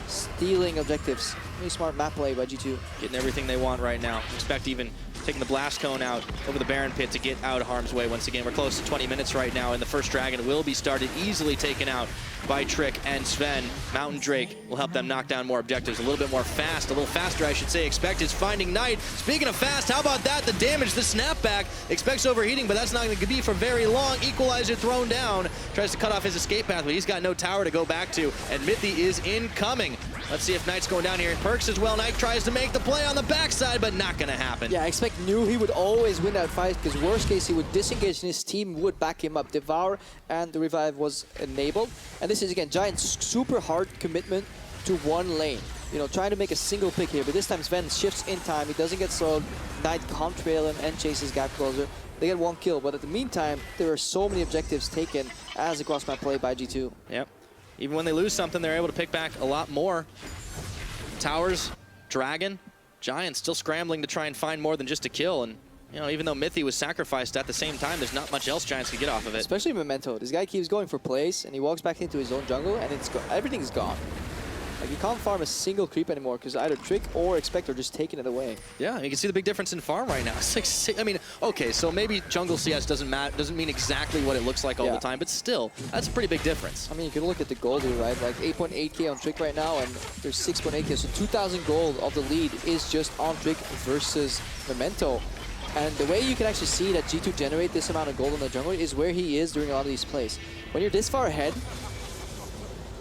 stealing objectives. Really smart map play by G2. Getting everything they want right now. Expect even taking the blast cone out over the Baron pit to get out of harm's way once again. We're close to 20 minutes right now, and the first dragon will be started, easily taken out by Trick and Sven. Mountain Drake will help them knock down more objectives. A little bit more fast, a little faster, I should say. Expect is finding Knight. Speaking of fast, how about that? The damage, the snapback. Expect's overheating, but that's not going to be for very long. Equalizer thrown down. Tries to cut off his escape path, but he's got no tower to go back to, and Mithy is incoming. Let's see if Knight's going down here, and Perks as well. Knight tries to make the play on the backside, but not going to happen. Yeah, Expect knew he would always win that fight, because worst case he would disengage and his team would back him up. Devour and the revive was enabled. And this is again Giant's super hard commitment to one lane. You know, trying to make a single pick here, but this time Sven shifts in time. He doesn't get slowed. Knight can't trail him and chase his gap closer. They get 1 kill, but at the meantime, there are so many objectives taken as a cross map play by G2. Yep. Even when they lose something, they're able to pick back a lot more. Towers, Dragon, Giants still scrambling to try and find more than just a kill. And, you know, even though Mithy was sacrificed at the same time, there's not much else Giants could get off of it. Especially Memento. This guy keeps going for plays, and he walks back into his own jungle, and everything's gone. Like, you can't farm a single creep anymore because either Trick or Expect are just taking it away. Yeah, you can see the big difference in farm right now. It's like, I mean, okay, so maybe jungle CS doesn't mean exactly what it looks like all the time, but still, that's a pretty big difference. I mean, you can look at the gold here, right? Like 8.8k on Trick right now, and there's 6.8k, so 2,000 gold of the lead is just on Trick versus Memento. And the way you can actually see that G2 generate this amount of gold in the jungle is where he is during a lot of these plays. When you're this far ahead,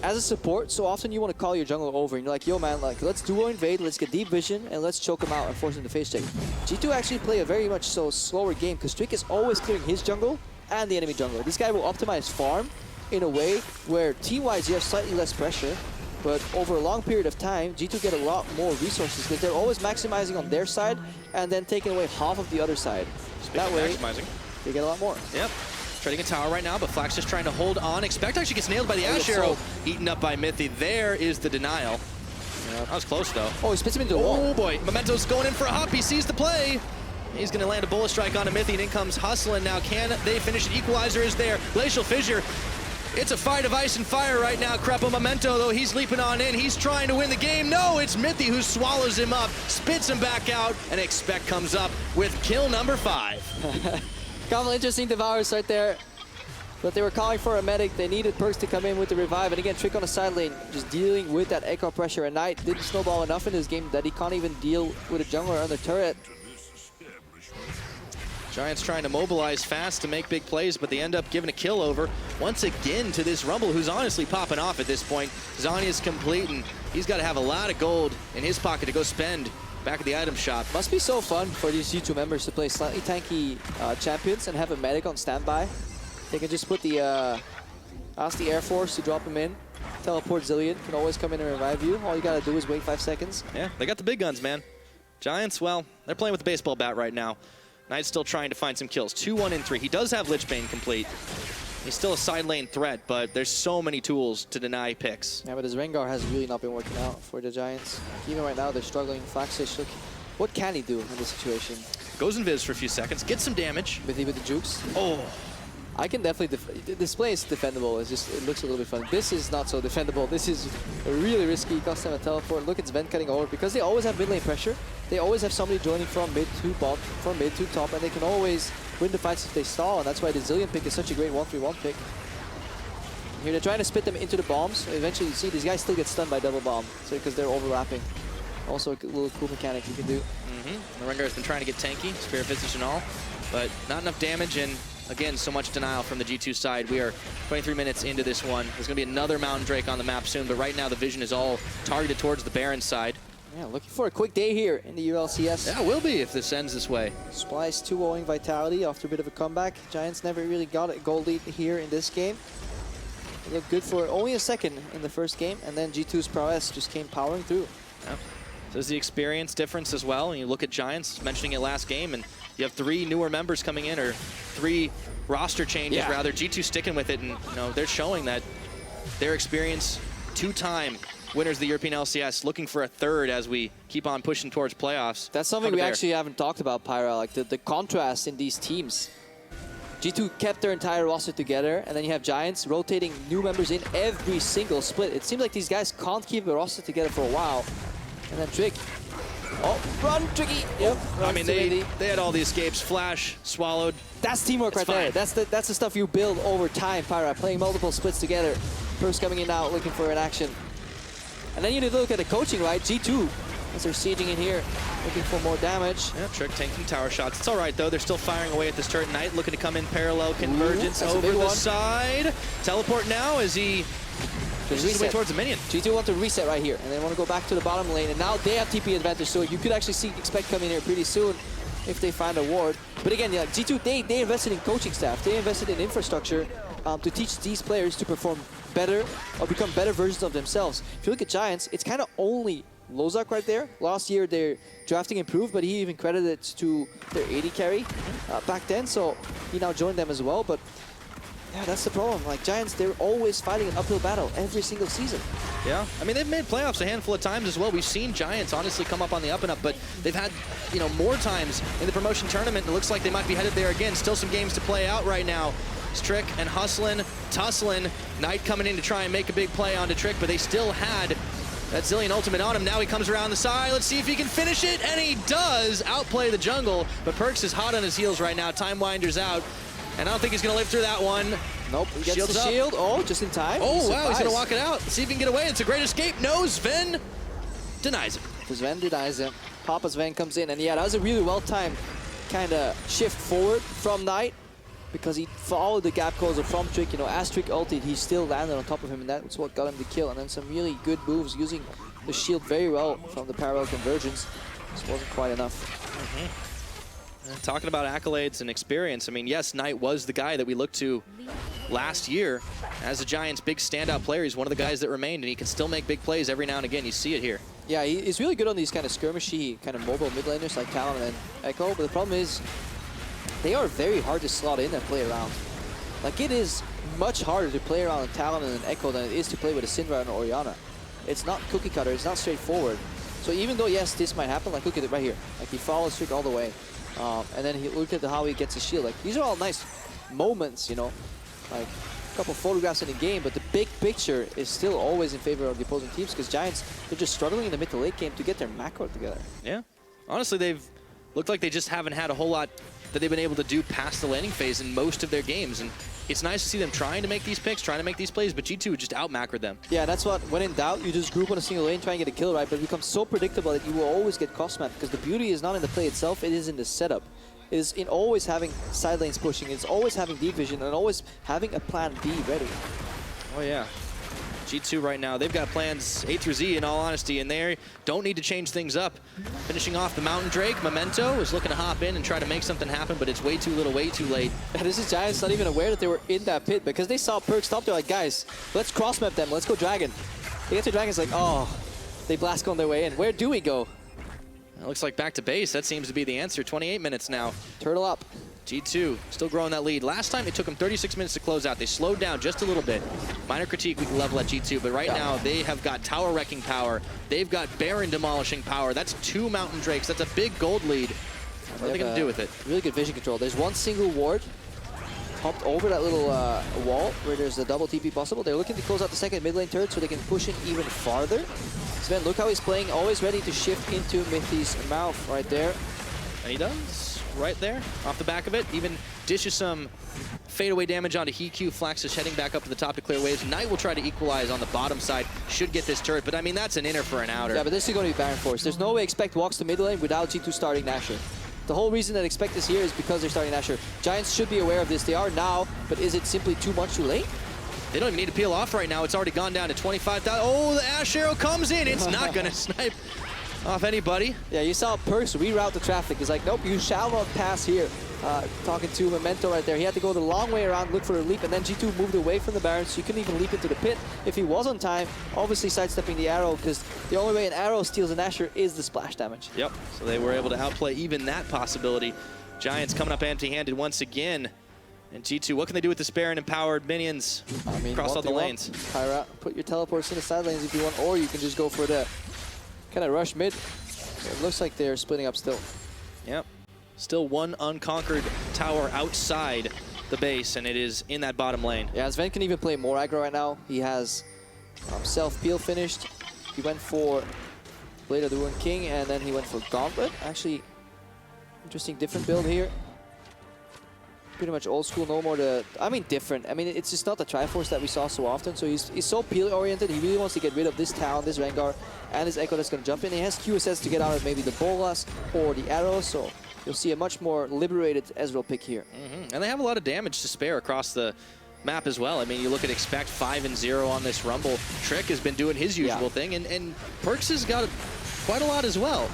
as a support, so often you want to call your jungler over and you're like, yo man, like, let's duo invade, let's get deep vision, and let's choke him out and force him to face check. G2 actually play a very much so slower game because Trick is always clearing his jungle and the enemy jungler. This guy will optimize farm in a way where team-wise you have slightly less pressure, but over a long period of time, G2 get a lot more resources because they're always maximizing on their side and then taking away half of the other side. That way, they get a lot more. Yep. Trading a tower right now, but Flax just trying to hold on. Expect actually gets nailed by the Ash Arrow. Eaten up by Mithy. There is the denial. Yeah, that was close, though. Oh, he spits him into the wall. Oh, boy. Memento's going in for a hop. He sees the play. He's going to land a bullet strike on a Mithy, and in comes Hustlin. Now, can they finish it? Equalizer is there. Glacial Fissure. It's a fight of ice and fire right now. Crepo Memento, though, he's leaping on in. He's trying to win the game. No, it's Mithy who swallows him up, spits him back out, and Expect comes up with kill number 5. Couple interesting devours right there. But they were calling for a medic. They needed Perks to come in with the revive. And again, Trick on the side lane, just dealing with that echo pressure. And Knight didn't snowball enough in this game that he can't even deal with a jungler on the turret. Giants trying to mobilize fast to make big plays, but they end up giving a kill over once again to this Rumble, who's honestly popping off at this point. Zanya's complete, and he's got to have a lot of gold in his pocket to go spend back at the item shop. Must be so fun for these G2 members to play slightly tanky champions and have a medic on standby. They can just put ask the Air Force to drop him in. Teleport Zillion can always come in and revive you. All you gotta do is wait 5 seconds. Yeah, they got the big guns, man. Giants, well, they're playing with the baseball bat right now. Knight's still trying to find some kills. 2, 1, and 3. He does have Lich Bane complete. He's still a side lane threat, but there's so many tools to deny picks. Yeah, but his Rengar has really not been working out for the Giants. Even right now, they're struggling. Flaxish, look, what can he do in this situation? Goes invis for a few seconds, gets some damage. With the jukes? Oh. I can definitely, this play is defendable. It's just, it looks a little bit fun. This is not so defendable. This is really risky. Cost them a teleport. Look, it's Sven cutting over. Because they always have mid lane pressure, they always have somebody joining from mid to bot, from mid to top, and they can always win the fights if they stall, and that's why the Zillion pick is such a great 1-3-1 pick. Here they're trying to spit them into the bombs. Eventually you see these guys still get stunned by double bomb, so because they're overlapping. Also a little cool mechanic you can do. The Rengar has been trying to get tanky, Spirit Visage and all, but not enough damage, and again, so much denial from the G2 side. We are 23 minutes into this one. There's going to be another Mountain Drake on the map soon, but right now the vision is all targeted towards the Baron side. Yeah, looking for a quick day here in the EULCS. Yeah, it will be if this ends this way. Splice 2-0ing Vitality after a bit of a comeback. Giants never really got a goal lead here in this game. They looked good for only a second in the first game, and then G2's prowess just came powering through. Yeah. So there's the experience difference as well. And you look at Giants, mentioning it last game, and you have 3 newer members coming in, or 3 roster changes rather. G2 sticking with it, and you know they're showing that their experience, 2-time winners of the European LCS, looking for a 3rd as we keep on pushing towards playoffs. That's something we actually haven't talked about, Pyra, like the contrast in these teams. G2 kept their entire roster together, and then you have Giants rotating new members in every single split. It seems like these guys can't keep the roster together for a while. And then Trick. Oh, run, Tricky! Yep. I mean, they had all the escapes. Flash, swallowed. That's teamwork right there. That's the stuff you build over time, Pyra. Playing multiple splits together. First coming in now, looking for an action. And then you need to look at the coaching, right? G2, as they're sieging in here, looking for more damage. Yeah, Trick taking tower shots. It's all right, though. They're still firing away at this turret Knight, looking to come in parallel. Convergence over the side. Teleport now as he pushes away towards the minion. G2 want to reset right here, and they want to go back to the bottom lane, and now they have TP advantage, so you could actually expect coming here pretty soon if they find a ward. But again, yeah, G2, they invested in coaching staff. They invested in infrastructure to teach these players to perform better or become better versions of themselves. If you look at Giants, it's kind of only Lozak right there. Last year, their drafting improved, but he even credited it to their AD carry back then, so he now joined them as well. But yeah, that's the problem. Like Giants, they're always fighting an uphill battle every single season. Yeah, I mean, they've made playoffs a handful of times as well. We've seen Giants honestly come up on the up and up, but they've had, you know, more times in the promotion tournament. It looks like they might be headed there again. Still some games to play out right now. It's Trick and hustling, tussling. Knight coming in to try and make a big play onto Trick, but they still had that Zillion ultimate on him. Now he comes around the side. Let's see if he can finish it, and he does outplay the jungle, but Perkz is hot on his heels right now. Time Winder's out, and I don't think he's going to live through that one. Nope, he gets the shield. Oh, just in time. Oh, wow, he's going to walk it out. See if he can get away. It's a great escape. No, Sven denies him. Sven denies him. Papa Sven comes in, and yeah, that was a really well-timed kind of shift forward from Knight, because he followed the gap closer from Trick. You know, as Trick ulted, he still landed on top of him, and that's what got him the kill. And then some really good moves using the shield very well from the parallel convergence. This wasn't quite enough. Talking about accolades and experience, I mean, yes, Knight was the guy that we looked to last year as the Giants' big standout player. He's one of the guys that remained, and he can still make big plays every now and again. You see it here. Yeah, he's really good on these kind of skirmishy, kind of mobile mid laners like Talon and Echo, but the problem is they are very hard to slot in and play around. Like, it is much harder to play around a Talon and an Echo than it is to play with a Syndra and an Orianna. It's not cookie cutter, it's not straightforward. So even though, yes, this might happen, like, look at it right here. Like, he follows Trick all the way. And then look at how he gets his shield. Like, these are all nice moments, you know, like a couple photographs in the game, but the big picture is still always in favor of the opposing teams, because Giants, they're just struggling in the mid to late game to get their macro together. Yeah, honestly, they've looked like they just haven't had a whole lot that they've been able to do past the landing phase in most of their games, and it's nice to see them trying to make these picks, trying to make these plays, but G2 just out-macroed them. Yeah, that's what, when in doubt, you just group on a single lane, try and get a kill, right? But it becomes so predictable that you will always get cross-map, because the beauty is not in the play itself, it is in the setup. It is in always having side lanes pushing, it's always having deep vision, and always having a plan B ready. Oh yeah. G2 right now, they've got plans A through Z in all honesty, and they don't need to change things up. Finishing off the Mountain Drake, Memento is looking to hop in and try to make something happen, but it's way too little, way too late. And this is Giants not even aware that they were in that pit, because they saw Perkz top. They're like, guys, let's cross-map them, let's go Dragon. They get to Dragon, it's like, oh, they blast on their way in. Where do we go? It looks like back to base. That seems to be the answer. 28 minutes now. Turtle up. G2 still growing that lead. Last time it took them 36 minutes to close out. They slowed down just a little bit. Minor critique we can level at G2, but right now they have got tower wrecking power. They've got Baron demolishing power. That's 2 Mountain Drakes. That's a big gold lead. What are they going to do with it? Really good vision control. There's one single ward hopped over that little wall where there's a double TP possible. They're looking to close out the second mid lane turret so they can push in even farther. Sven, look how he's playing, always ready to shift into Mithy's mouth right there. And he does. Right there, off the back of it. Even dishes some fadeaway damage onto Hiku. Flax is heading back up to the top to clear waves. Knight will try to equalize on the bottom side. Should get this turret, but I mean, that's an inner for an outer. Yeah, but this is going to be Baron Force. There's no way Expect walks to mid lane without G2 starting Nashor. The whole reason that Expect is here is because they're starting Nashor. Giants should be aware of this. They are now, but is it simply too much too late? They don't even need to peel off right now. It's already gone down to 25,000. Oh, the Ash Arrow comes in. It's not going to snipe off anybody. Yeah, you saw Perks reroute the traffic. He's like, nope, you shall not pass here. Talking to Memento right there. He had to go the long way around, look for a leap, and then G2 moved away from the Baron, so you couldn't even leap into the pit. If he was on time, obviously sidestepping the arrow, because the only way an arrow steals an Asher is the splash damage. Yep, so they were able to outplay even that possibility. Giants coming up empty-handed once again. And G2, what can they do with the Baron empowered minions across all the lanes? Kyra, put your teleports in the side lanes if you want, or you can just go for the kind of rush mid. It looks like they're splitting up still. Yep. Still one unconquered tower outside the base, and it is in that bottom lane. Yeah, Sven can even play more aggro right now. He has self-peel finished. He went for Blade of the Ruined King, and then he went for Gauntlet. Actually, interesting different build here. Pretty much old school, no more the... I mean, different. I mean, it's just not the Triforce that we saw so often. So he's so peel-oriented. He really wants to get rid of this town, this Rengar, and his Echo that's going to jump in. He has QSS to get out of maybe the Bolas or the Arrow, so you'll see a much more liberated Ezreal pick here. And they have a lot of damage to spare across the map as well. I mean, you look at Expect 5 and 0 on this Rumble. Trick has been doing his usual thing, and Perks has got quite a lot as well.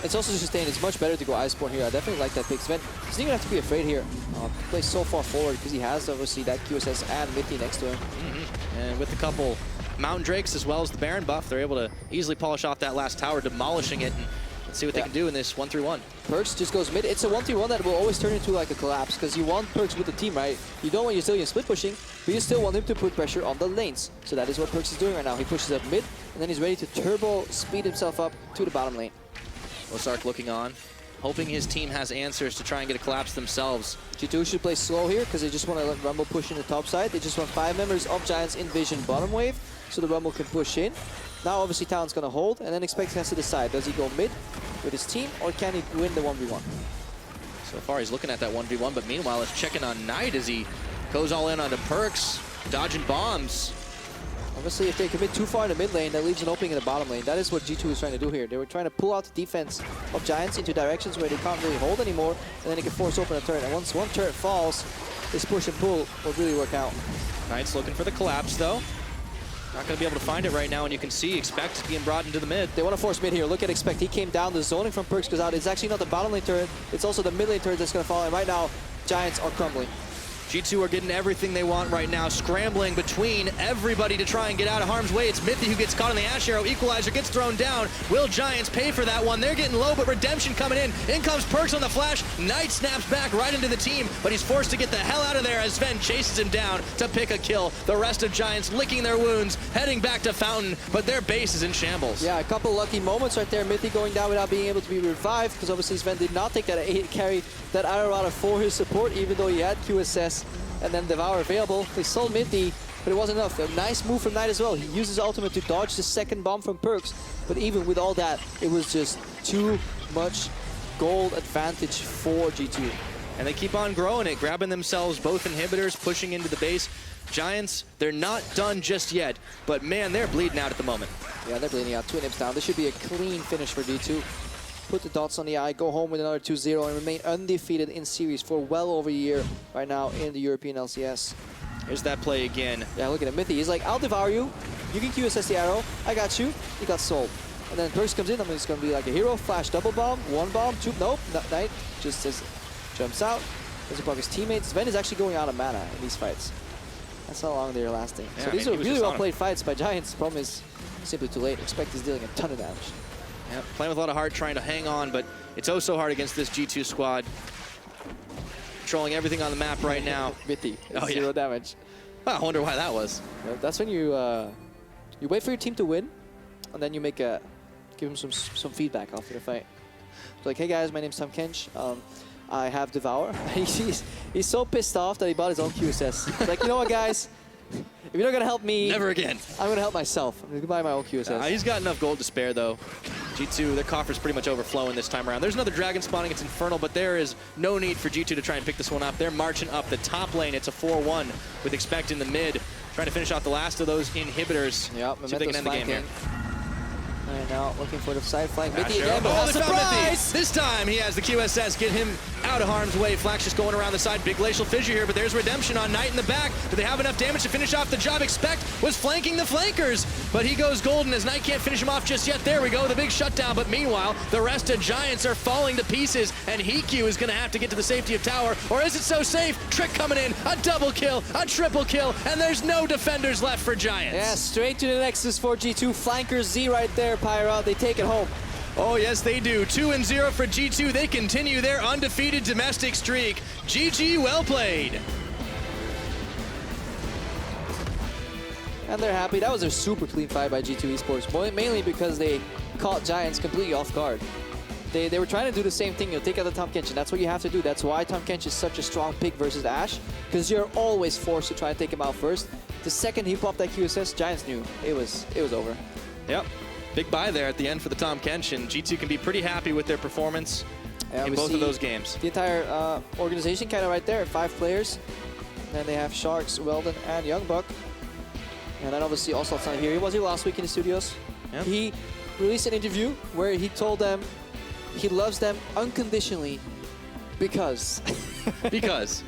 It's also sustained. It's much better to go Iceborne here. I definitely like that pick. Sven doesn't even have to be afraid here. He plays so far forward because he has obviously that QSS and Mithy next to him. And with a couple Mountain Drakes as well as the Baron buff, they're able to easily polish off that last tower, demolishing it. And let's see what they can do in this 1-3-1. Perks just goes mid. It's a 1-3-1 that will always turn into like a collapse because you want Perks with the team, right? You don't want Eucilian split pushing, but you still want him to put pressure on the lanes. So that is what Perks is doing right now. He pushes up mid, and then he's ready to turbo speed himself up to the bottom lane. Ozark looking on, hoping his team has answers to try and get a collapse themselves. G2 should play slow here because they just want to let Rumble push in the top side. They just want 5 members of Giants in vision bottom wave so the Rumble can push in. Now obviously Talon's going to hold and then Expect has to decide. Does he go mid with his team or can he win the 1v1? So far he's looking at that 1v1, but meanwhile it's checking on Knight as he goes all in onto Perks, dodging bombs. Obviously, if they commit too far in the mid lane, that leaves an opening in the bottom lane. That is what G2 is trying to do here. They were trying to pull out the defense of Giants into directions where they can't really hold anymore, and then they can force open a turret. And once one turret falls, this push and pull will really work out. Knight's looking for the collapse, though. Not going to be able to find it right now, and you can see Expect being brought into the mid. They want to force mid here. Look at Expect. He came down. The zoning from Perks goes out. It's actually not the bottom lane turret. It's also the mid lane turret that's going to fall. And right now, Giants are crumbling. G2 are getting everything they want right now, scrambling between everybody to try and get out of harm's way. It's Mithy who gets caught on the Ash Arrow. Equalizer gets thrown down. Will Giants pay for that one? They're getting low, but Redemption coming in. In comes Perks on the flash. Knight snaps back right into the team, but he's forced to get the hell out of there as Sven chases him down to pick a kill. The rest of Giants licking their wounds, heading back to Fountain, but their base is in shambles. Yeah, a couple lucky moments right there. Mithy going down without being able to be revived, because obviously Sven did not take that carry, that arrow out for his support, even though he had QSS. And then Devour available. They sold Mithy, but it wasn't enough. A nice move from Knight as well. He used his ultimate to dodge the second bomb from Perks. But even with all that, it was just too much gold advantage for G2. And they keep on growing it, grabbing themselves both inhibitors, pushing into the base. Giants, they're not done just yet, but man, they're bleeding out at the moment. Yeah, they're bleeding out. 2 inhibs down. This should be a clean finish for D2. Put the dots on the eye, go home with another 2-0, and remain undefeated in series for well over a year right now in the European LCS. Here's that play again. Yeah, look at him. Mithy, he's like, I'll devour you. You can QSS the arrow. I got you. He got sold. And then Perks comes in. I mean, it's going to be like a hero. Flash double bomb. 1 bomb. 2. Nope. Knight just jumps out. Doesn't block his teammates. Sven is actually going out of mana in these fights. That's how long they're lasting. Yeah, so these are really well played fights by Giants. The problem is simply too late. Expect is dealing a ton of damage. Yeah, playing with a lot of heart, trying to hang on, but it's oh so hard against this G2 squad. controlling everything on the map right now. Mithy, Oh, yeah. 0 damage. I wonder why that was. That's when you wait for your team to win, and then you make give them some feedback after the fight. It's like, hey guys, my name's Tom Kench. I have Devour. he's so pissed off that he bought his own QSS. He's like, you know what, guys? If you're not gonna help me, Never again. I'm gonna help myself. I'm gonna buy my own QSS. He's got enough gold to spare, though. G2, their coffer's pretty much overflowing this time around. There's another dragon spawning. It's Infernal, but there is no need for G2 to try and pick this one up. They're marching up the top lane. It's a 4-1 with Expect in the mid, trying to finish off the last of those inhibitors. Yep, See if they can end the game here. And now looking for the side flank. Mithy Asher. again, but Oh, they found Mithy. surprise! This time he has the QSS, get him out of harm's way. Flax just going around the side. Big glacial fissure here, but there's Redemption on Knight in the back. Do they have enough damage to finish off the job? Expect was flanking the flankers, but he goes golden as Knight can't finish him off just yet. There we go, the big shutdown. But meanwhile, the rest of Giants are falling to pieces, and Hiku is going to have to get to the safety of tower. Or is it so safe? Trick coming in, a double kill, a triple kill, and there's no defenders left for Giants. Yeah, straight to the Nexus for G2. Flanker Z right there, Pyra. They take it home. Oh, yes, they do. 2-0 for G2. They continue their undefeated domestic streak. GG, well played. And they're happy. That was a super clean fight by G2 Esports, mainly because they caught Giants completely off guard. They were trying to do the same thing. You'll take out the Tahm Kench, and that's what you have to do. That's why Tahm Kench is such a strong pick versus Ashe, because you're always forced to try and take him out first. The second he popped that QSS, Giants knew it was over. Yep. Big buy there at the end for the Tahm Kench, and G2 can be pretty happy with their performance in both of those games. The entire organization kind of right there, 5 players. And then they have Sharks, Weldon, and Youngbuck. And then obviously also here. He was here last week in the studios. Yep. He released an interview where he told them he loves them unconditionally because. Because.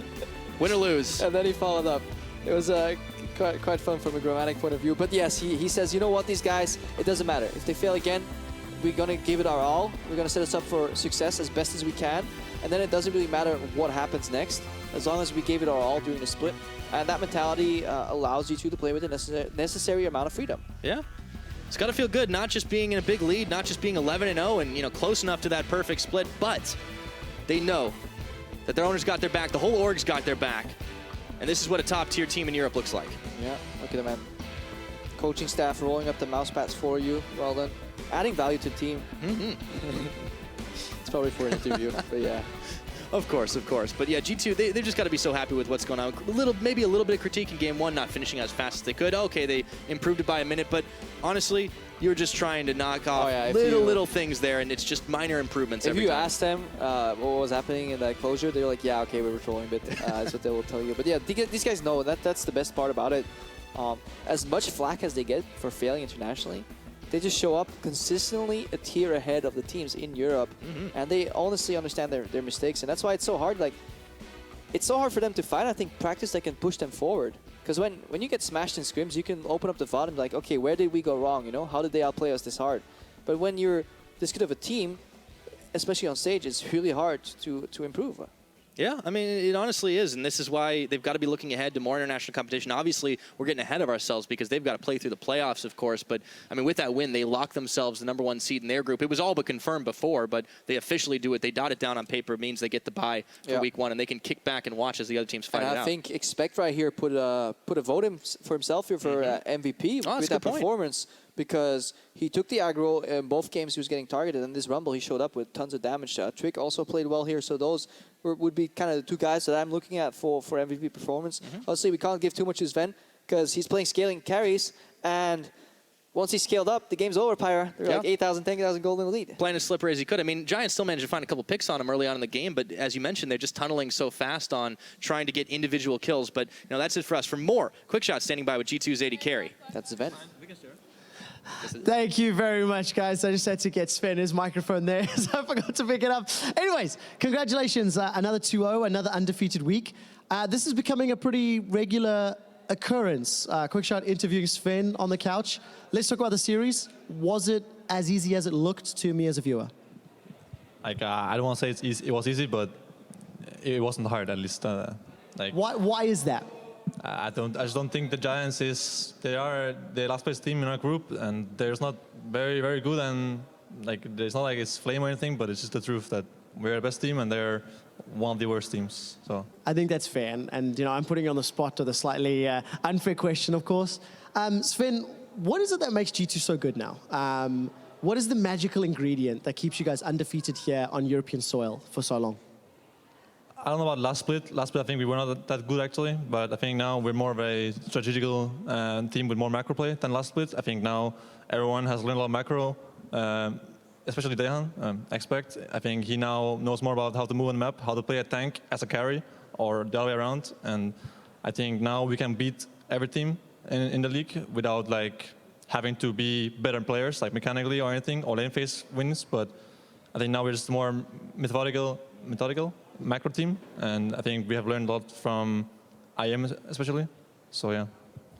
Win or lose. And then he followed up. It was quite fun from a grammatic point of view. But yes, he says, you know what, these guys, it doesn't matter. If they fail again, we're going to give it our all. We're going to set us up for success as best as we can. And then it doesn't really matter what happens next, as long as we gave it our all during the split. And that mentality allows you to play with the necessary amount of freedom. Yeah. It's got to feel good, not just being in a big lead, not just being 11-0 and close enough to that perfect split, but they know that their owners got their back, the whole org's got their back. And this is what a top-tier team in Europe looks like. Yeah, look at them, man. Coaching staff rolling up the mouse pads for you. Well done. Adding value to the team. Mm-hmm. It's probably for an interview, but yeah. Of course. But yeah, G2, they've just got to be so happy with what's going on. Maybe a little bit of critique in game 1, not finishing as fast as they could. Okay, they improved it by a minute, but honestly, you're just trying to knock off little things there, and it's just minor improvements every time. If you ask them what was happening in that closure, they're like, yeah, okay, we were trolling a bit. That's what they will tell you. But yeah, these guys know that's the best part about it. As much flack as they get for failing internationally, they just show up consistently a tier ahead of the teams in Europe, and they honestly understand their mistakes, and that's why it's so hard. Like, it's so hard for them to find, I think, practice that can push them forward. Because when you get smashed in scrims, you can open up the VOD and be like, okay, where did we go wrong? How did they outplay us this hard? But when you're this good of a team, especially on stage, it's really hard to improve. Yeah, I mean, it honestly is, and this is why they've got to be looking ahead to more international competition. Obviously, we're getting ahead of ourselves because they've got to play through the playoffs, of course, but, I mean, with that win, they lock themselves the #1 seed in their group. It was all but confirmed before, but they officially do it. They dot it down on paper. It means they get the bye for week 1, and they can kick back and watch as the other teams fight it out. I think Expect right here put a vote for himself here for MVP with that performance. Because he took the aggro in both games. He was getting targeted. And this Rumble, he showed up with tons of damage. Trick also played well here. So those would be kind of the 2 guys that I'm looking at for MVP performance. Obviously, we can't give too much to Sven because he's playing scaling carries. And once he's scaled up, the game's over, Pyra. They're like 8,000, 10,000 gold in the lead. Playing as slippery as he could. I mean, Giants still managed to find a couple picks on him early on in the game, but as you mentioned, they're just tunneling so fast on trying to get individual kills. But that's it for us. For more, Quick Shot standing by with G2's AD Carry. That's Sven. Thank you very much, guys. I just had to get Sven his microphone there, so I forgot to pick it up. Anyways, congratulations. Another 2-0, another undefeated week. This is becoming a pretty regular occurrence. Quickshot interviewing Sven on the couch. Let's talk about the series. Was it as easy as it looked to me as a viewer? Like, I don't want to say it's easy. It was easy, but it wasn't hard, at least. Why is that? I just don't think the Giants they are the last place team in our group, and they're not very good, and like there's not like it's flame or anything, but it's just the truth that we're the best team and they're one of the worst teams. So I think that's fair. And you know, I'm putting you on the spot with a slightly unfair question, of course. Sven, what is it that makes G2 so good now? What is the magical ingredient that keeps you guys undefeated here on European soil for so long? I don't know about last split. Last split, I think we were not that good actually, but I think now we're more of a strategical team with more macro play than last split. I think now everyone has learned a lot of macro, especially Dejan, expect. I think he now knows more about how to move on the map, how to play a tank as a carry, or the other way around. And I think now we can beat every team in the league without like having to be better players, like mechanically or anything, or lane phase wins. But I think now we're just more methodical macro team, and I think we have learned a lot from IM especially. So yeah.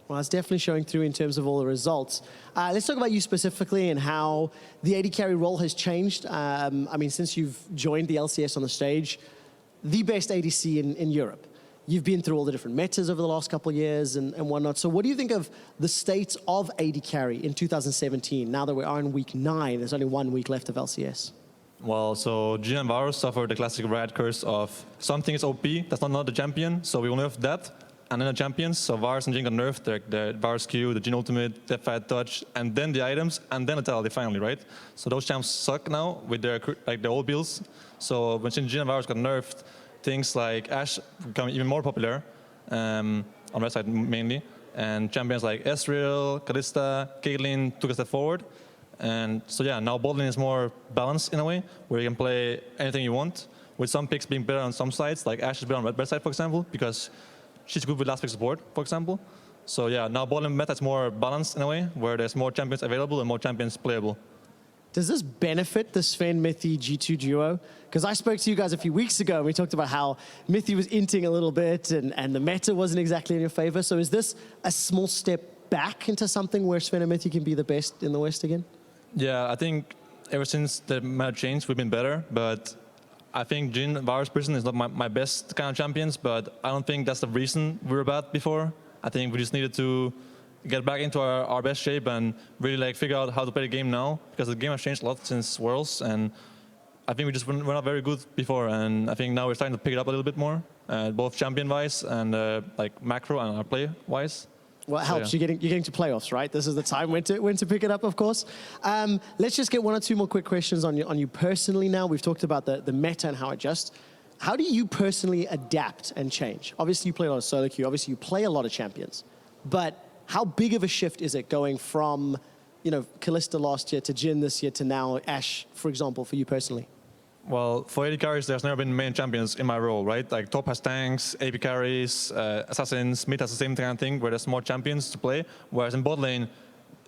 Well, it's definitely showing through in terms of all the results. Let's talk about you specifically and how the AD carry role has changed. I mean, since you've joined the LCS on the stage, the best ADC in Europe. You've been through all the different metas over the last couple of years and whatnot. So what do you think of the state of AD carry in 2017, now that we are in week 9, there's only 1 week left of LCS? Well, so Jin and Varus suffer the classic red curse of something is OP, that's not the champion, so we will nerf that. And then the champions, so Varus and Jin got nerfed, the Varus Q, the Jin ultimate, the Fat Touch, and then the items, and then the Vitality finally, right? So those champs suck now with their old builds. So when Jin and Varus got nerfed, things like Ashe become even more popular, on red side mainly, and champions like Ezreal, Kalista, Caitlyn took a step forward. And so yeah, now bot lane is more balanced in a way, where you can play anything you want, with some picks being better on some sides, like Ashe is better on red side, for example, because she's good with last pick support, for example. So yeah, now bot lane meta is more balanced in a way, where there's more champions available and more champions playable. Does this benefit the Sven Mithy G2 duo? Because I spoke to you guys a few weeks ago and we talked about how Mithy was inting a little bit and the meta wasn't exactly in your favor. So is this a small step back into something where Sven and Mithy can be the best in the West again? Yeah, I think ever since the meta changed, we've been better, but I think Jin Varus person is not my best kind of champions, but I don't think that's the reason we were bad before. I think we just needed to get back into our best shape and really like figure out how to play the game now, because the game has changed a lot since Worlds, and I think we were not very good before, and I think now we're starting to pick it up a little bit more, both champion-wise and like macro and our play-wise. Well, it helps. Yeah. You're getting to playoffs, right? This is the time when to pick it up, of course. Let's just get 1 or 2 more quick questions on you personally now. We've talked about the meta and how it adjusts. How do you personally adapt and change? Obviously, you play a lot of solo queue. Obviously, you play a lot of champions. But how big of a shift is it going from, you know, Kalista last year to Jin this year to now Ashe, for example, for you personally? Well, for AD carries, there's never been main champions in my role, right? Like top has tanks, AP carries, assassins, mid has the same kind of thing where there's more champions to play. Whereas in bot lane,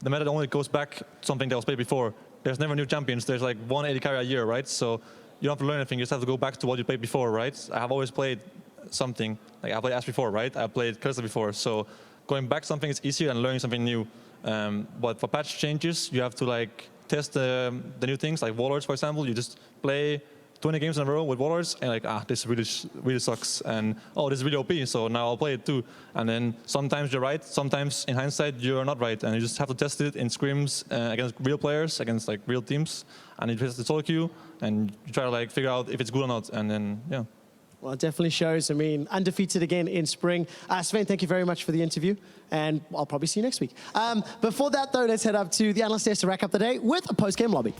the meta only goes back to something that was played before. There's never new champions. There's like 1 AD carry a year, right? So you don't have to learn anything. You just have to go back to what you played before, right? I have always played something. Like I played Ashe before, right? I played Kalista before. So going back to something is easier than learning something new. But for patch changes, you have to like test the new things, like Warlords, for example. You just play 20 games in a row with Warlords, and like, this really sucks, and oh, this is really OP, so now I'll play it too. And then sometimes you're right, sometimes in hindsight you're not right, and you just have to test it in scrims against real players, against like real teams, and you test the solo queue, and you try to like figure out if it's good or not, and then yeah. Well, it definitely shows. I mean, undefeated again in spring. Sven, thank you very much for the interview, and I'll probably see you next week. Before that, though, let's head up to the analyst desk to rack up the day with a post-game lobby.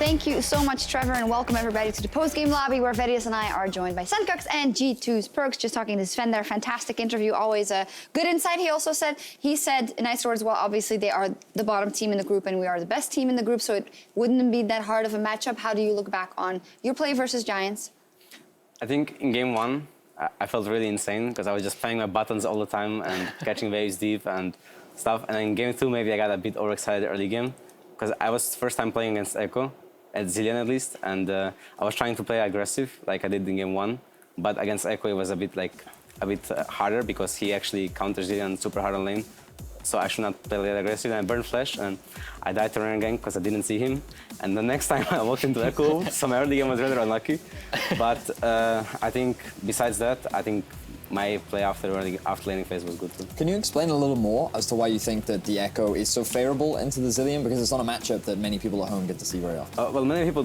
Thank you so much, Trevor, and welcome everybody to the post-game lobby, where Vedius and I are joined by Sunkux and G2's Perks. Just talking to Sven there, fantastic interview, always a good insight. He said in nice words, well, obviously they are the bottom team in the group and we are the best team in the group, so it wouldn't be that hard of a matchup. How do you look back on your play versus Giants? I think in game 1, I felt really insane because I was just playing my buttons all the time and catching waves deep and stuff. And in game 2, maybe I got a bit overexcited early game because I was first time playing against Echo, at Zillion at least, and I was trying to play aggressive like I did in game 1, but against Echo it was a bit harder because he actually counters Zillion super hard on lane, so I should not play that aggressive. And I burned Flash and I died to Rengar gang because I didn't see him, and the next time I walked into Echo, some early game was rather unlucky, but I think besides that, I think my play after laning phase was good too. Can you explain a little more as to why you think that the Echo is so favorable into the Zilean? Because it's not a matchup that many people at home get to see very often. Well, many people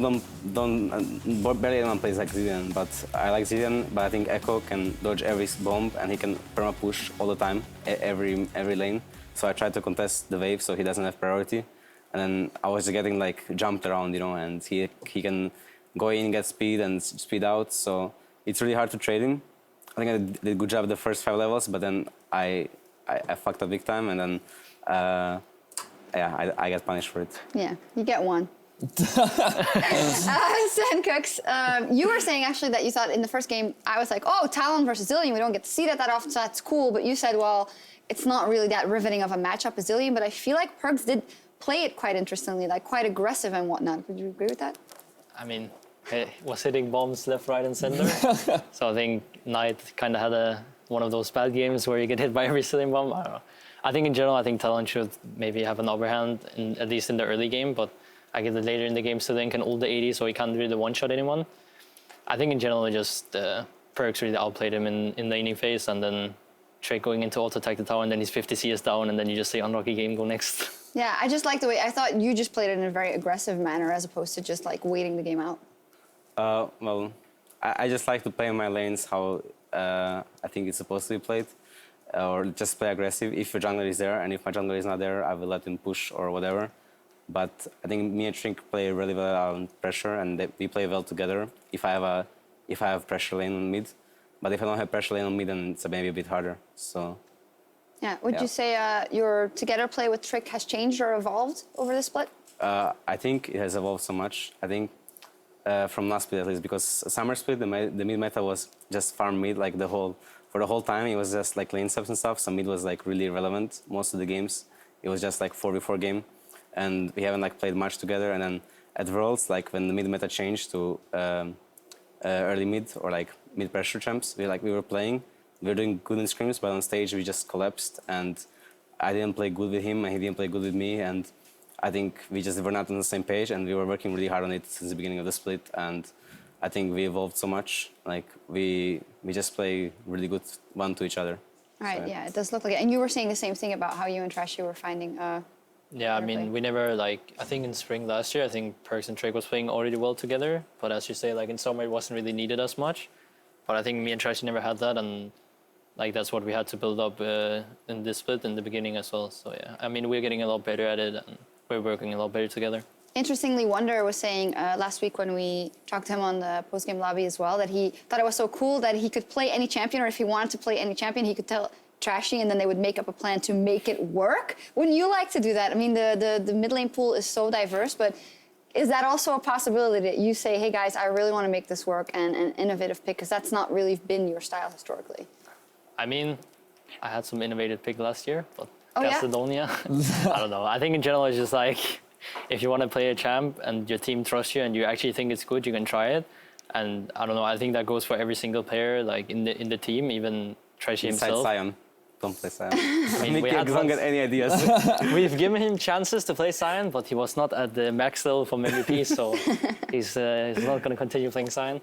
barely anyone plays like Zilean, but I like Zilean. But I think Echo can dodge every bomb and he can perma push all the time, every lane. So I tried to contest the wave so he doesn't have priority. And then I was getting like jumped around, you know, and he can go in, get speed and speed out. So it's really hard to trade him. I think I did a good job the first 5 levels, but then I fucked up big time, and then I got punished for it. Yeah, you get one. Sencux, you were saying actually that you thought in the first game, I was like, oh, Talon versus Zilean, we don't get to see that often, so that's cool. But you said, well, it's not really that riveting of a matchup as Zilean, but I feel like Perks did play it quite interestingly, like quite aggressive and whatnot. Would you agree with that? I mean, he was hitting bombs left, right, and center. So I think Knight kind of had one of those bad games where you get hit by every Zilean bomb. I don't know. I think in general, I think Talon should maybe have an upper hand, at least in the early game, but I get that later in the game, Zilean can ult the 80, so he can't really one-shot anyone. I think in general, just Perks really outplayed him in laning phase, and then Trick going into auto-attack the tower, and then he's 50 CS down, and then you just say unlucky game, go next. Yeah, I just like the way, I thought you just played it in a very aggressive manner as opposed to just like waiting the game out. Well, I just like to play in my lanes how I think it's supposed to be played, or just play aggressive if your jungler is there, and if my jungler is not there, I will let him push or whatever. But I think me and Trink play really well on pressure, and we play well together if I have pressure lane on mid. But if I don't have pressure lane on mid, then it's maybe a bit harder. So. Yeah, would you say your together play with Trick has changed or evolved over the split? I think it has evolved so much. I think from last split at least, because summer split, the mid meta was just farm mid like for the whole time. It was just like lane subs and stuff. So mid was like really irrelevant most of the games. It was just like 4v4 game, and we haven't like played much together. And then at Worlds, like when the mid meta changed to early mid or like mid pressure champs, we were playing. We were doing good in scrims, but on stage we just collapsed, and I didn't play good with him, and he didn't play good with me, and I think we just were not on the same page, and we were working really hard on it since the beginning of the split, and I think we evolved so much. Like we just play really good one to each other. Right, So, yeah, it does look like it. And you were saying the same thing about how you and Trashy were finding Yeah, I mean, we never, like, I think in spring last year, I think Perks and Trick was playing already well together, but as you say, like in summer it wasn't really needed as much. But I think me and Trashy never had that, and like that's what we had to build up in this split in the beginning as well. So yeah, I mean, we're getting a lot better at it, and we're working a lot better together. Interestingly, Wonder was saying last week when we talked to him on the post-game lobby as well that he thought it was so cool that he could play any champion, or if he wanted to play any champion, he could tell Trashy, and then they would make up a plan to make it work. Wouldn't you like to do that? I mean, the mid lane pool is so diverse, but is that also a possibility that you say, hey guys, I really want to make this work and an innovative pick, because that's not really been your style historically? I mean, I had some innovative pick last year, but yeah? Macedonia, I don't know. I think in general it's just like, if you want to play a champ and your team trusts you and you actually think it's good, you can try it. And I don't know, I think that goes for every single player, like in the team, even Trashy himself. Sion. Don't play Sion. I mean, don't get any ideas. We've given him chances to play Sion, but he was not at the max level from MVP, so he's not going to continue playing Sion.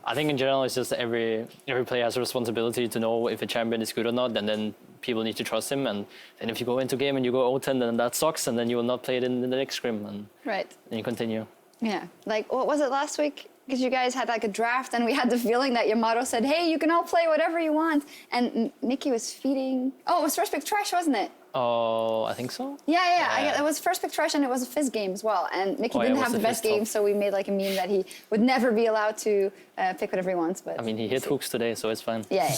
I think in general, it's just every player has a responsibility to know if a champion is good or not, and then people need to trust him. And then if you go into game and you go 0-10, then that sucks, and then you will not play it in the next scrim, and right. then you continue. Yeah, like what was it last week? Because you guys had like a draft, and we had the feeling that Yamato said, hey, you can all play whatever you want. And Nikki was feeding... Oh, it was first pick Trash, wasn't it? Oh, I think so. Yeah. It was first pick Trash, and it was a Fizz game as well. And Nikki didn't have the best game, so we made like a meme that he would never be allowed to pick whatever he wants. But I mean, he hit hooks today, so it's fine. Yeah.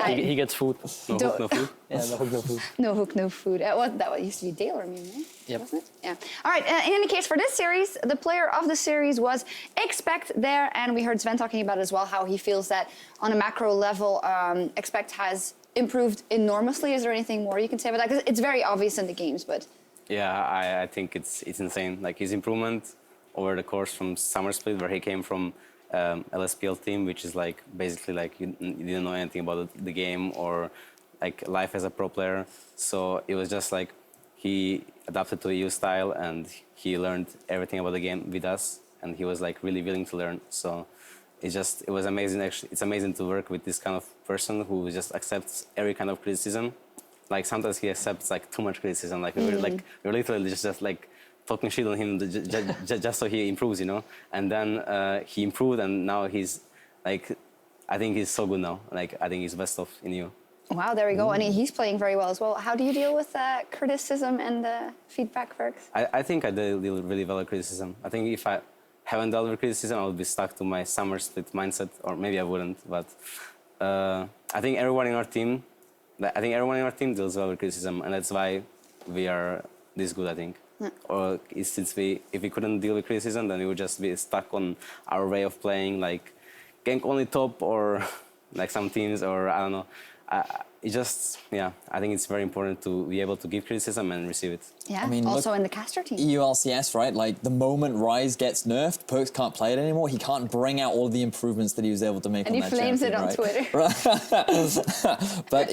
He gets food. No hook, no food. Yeah, no hook, no food. No hook, no food. That used to be Dale or meme, right? Yep. Wasn't it? Yeah. All right. In any case, for this series, the player of the series was Expect there, and we heard Sven talking about as well how he feels that on a macro level, Expect has improved enormously. Is there anything more you can say about that? Because it's very obvious in the games, but... Yeah, I think it's insane. Like his improvement over the course from summer split, where he came from LSPL team, which is like basically like you didn't know anything about the game or like life as a pro player. So it was just like he adapted to the EU style and he learned everything about the game with us, and he was like really willing to learn. So it was amazing. Actually, it's amazing to work with this kind of person who just accepts every kind of criticism. Like sometimes he accepts like too much criticism. Like we're literally just like talking shit on him just so he improves, you know. And then he improved, and now he's like, I think he's so good now. Like I think he's best of in EU. Wow, there we go. And he's playing very well as well. How do you deal with criticism and feedback, Fergus? I think I deal really well with criticism. I think if I haven't dealt with criticism, I would be stuck to my summer split mindset, or maybe I wouldn't. But I think everyone in our team deals well with criticism, and that's why we are this good, I think. Yeah. Or since if we couldn't deal with criticism, then we would just be stuck on our way of playing, like gank only top, or like some teams, or I don't know. I think it's very important to be able to give criticism and receive it. Yeah, I mean, also in the caster team. EULCS, right? Like, the moment Ryze gets nerfed, Perks can't play it anymore. He can't bring out all the improvements that he was able to make on that champion, And he flames it on Twitter. But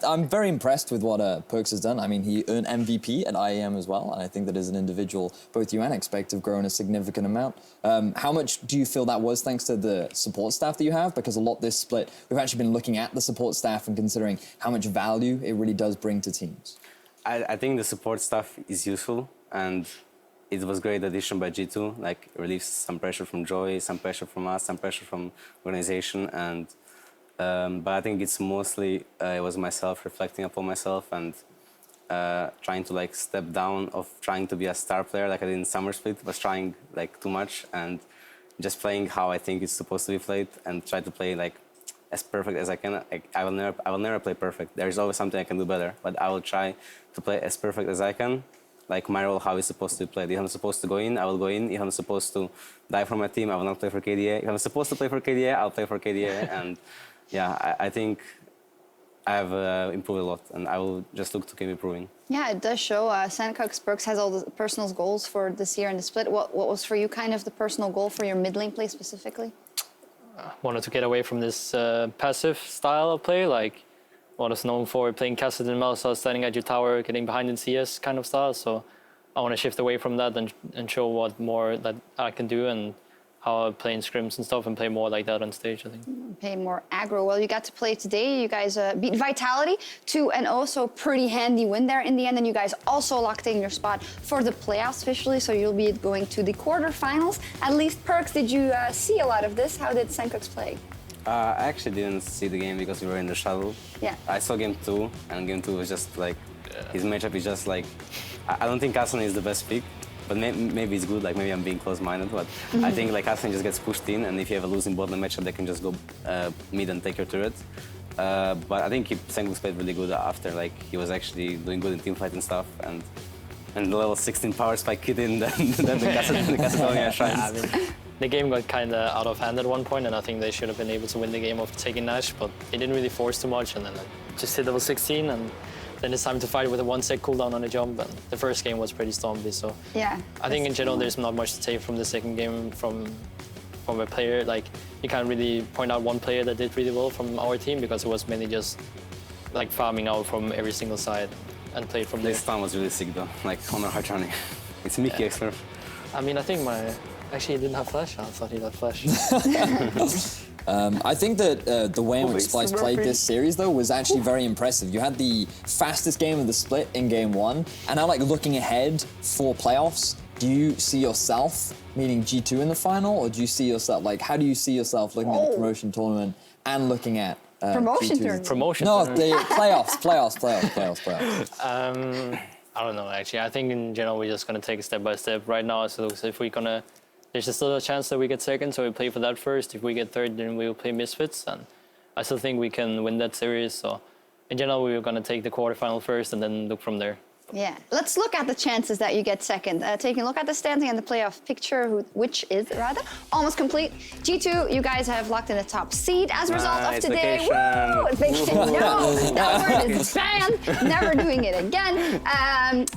I'm very impressed with what Perks has done. I mean, he earned MVP at IEM as well, and I think that as an individual, both you and Expect have grown a significant amount. How much do you feel that was thanks to the support staff that you have? Because a lot this split, we've actually been looking at the support staff and considering how much value it really does bring to teams. I think the support stuff is useful, and it was great addition by G2. Like, it relieves some pressure from Joy, some pressure from us, some pressure from organization, and but I think it's mostly it was myself reflecting upon myself and trying to like step down of trying to be a star player like I did in Summer Split. Was trying like too much and just playing how I think it's supposed to be played, and try to play like as perfect as I can. I will never play perfect. There is always something I can do better, but I will try to play as perfect as I can. Like my role, how it's supposed to be played. If I'm supposed to go in, I will go in. If I'm supposed to die for my team, I will not play for KDA. If I'm supposed to play for KDA, I'll play for KDA. And yeah, I think I have improved a lot, and I will just look to keep improving. Yeah, it does show. Sandcox Perks has all the personal goals for this year in the split. What was for you kind of the personal goal for your mid lane play specifically? Wanted to get away from this passive style of play, like what is known for playing Cassidy and Melsa, standing at your tower, getting behind in CS kind of style. So I want to shift away from that and show what more that I can do, and how I play in scrims and stuff, and play more like that on stage, I think. Play more aggro. Well, you got to play today. You guys beat Vitality to an also pretty handy win there in the end, and you guys also locked in your spot for the playoffs officially, so you'll be going to the quarterfinals. At least, Perks, did you see a lot of this? How did Sandcox play? I actually didn't see the game because we were in the shuttle. Yeah. I saw game 2, and game 2 was just like, his matchup is just like, I don't think Hassan is the best pick. But maybe it's good, like maybe I'm being close-minded, but I think like Hassan just gets pushed in, and if you have a losing bot in the matchup, they can just go mid and take your turret. But I think Sandcox played really good after, like he was actually doing good in teamfight and stuff, and the level 16 power spike hit in, then the Cacedonia shines. I mean, the game got kind of out of hand at one point, and I think they should have been able to win the game of taking Nash, but they didn't really force too much, and then just hit level 16, and then it's time to fight with a 1 sec cooldown on a jump, and the first game was pretty stompy, so yeah. I think in general there's not much to take from the second game from a player. Like, you can't really point out one player that did really well from our team, because it was mainly just like farming out from every single side and played from there. This time was really sick though, like on our hard journey. It's Mickey Exler. I mean, I think actually he didn't have flash. I thought he had flash. I think that the way in which Splice played this series, though, was actually very impressive. You had the fastest game of the split in game 1, and now, like, looking ahead for playoffs, do you see yourself meeting G2 in the final, or do you see yourself, like, how do you see yourself looking at the promotion tournament and looking at promotion G2's tournament? Promotion No, tournament. the playoffs. I don't know, actually. I think in general we're just going to take it step by step. Right now, so if we're going to... There's still a chance that we get second, so we play for that first. If we get third, then we will play Misfits, and I still think we can win that series. So in general, we were going to take the quarterfinal first and then look from there. Yeah, let's look at the chances that you get second. Taking a look at the standing and the playoff picture, which is rather almost complete. G2, you guys have locked in the top seed as a result of today. Woo! No, that word is banned. Never doing it again.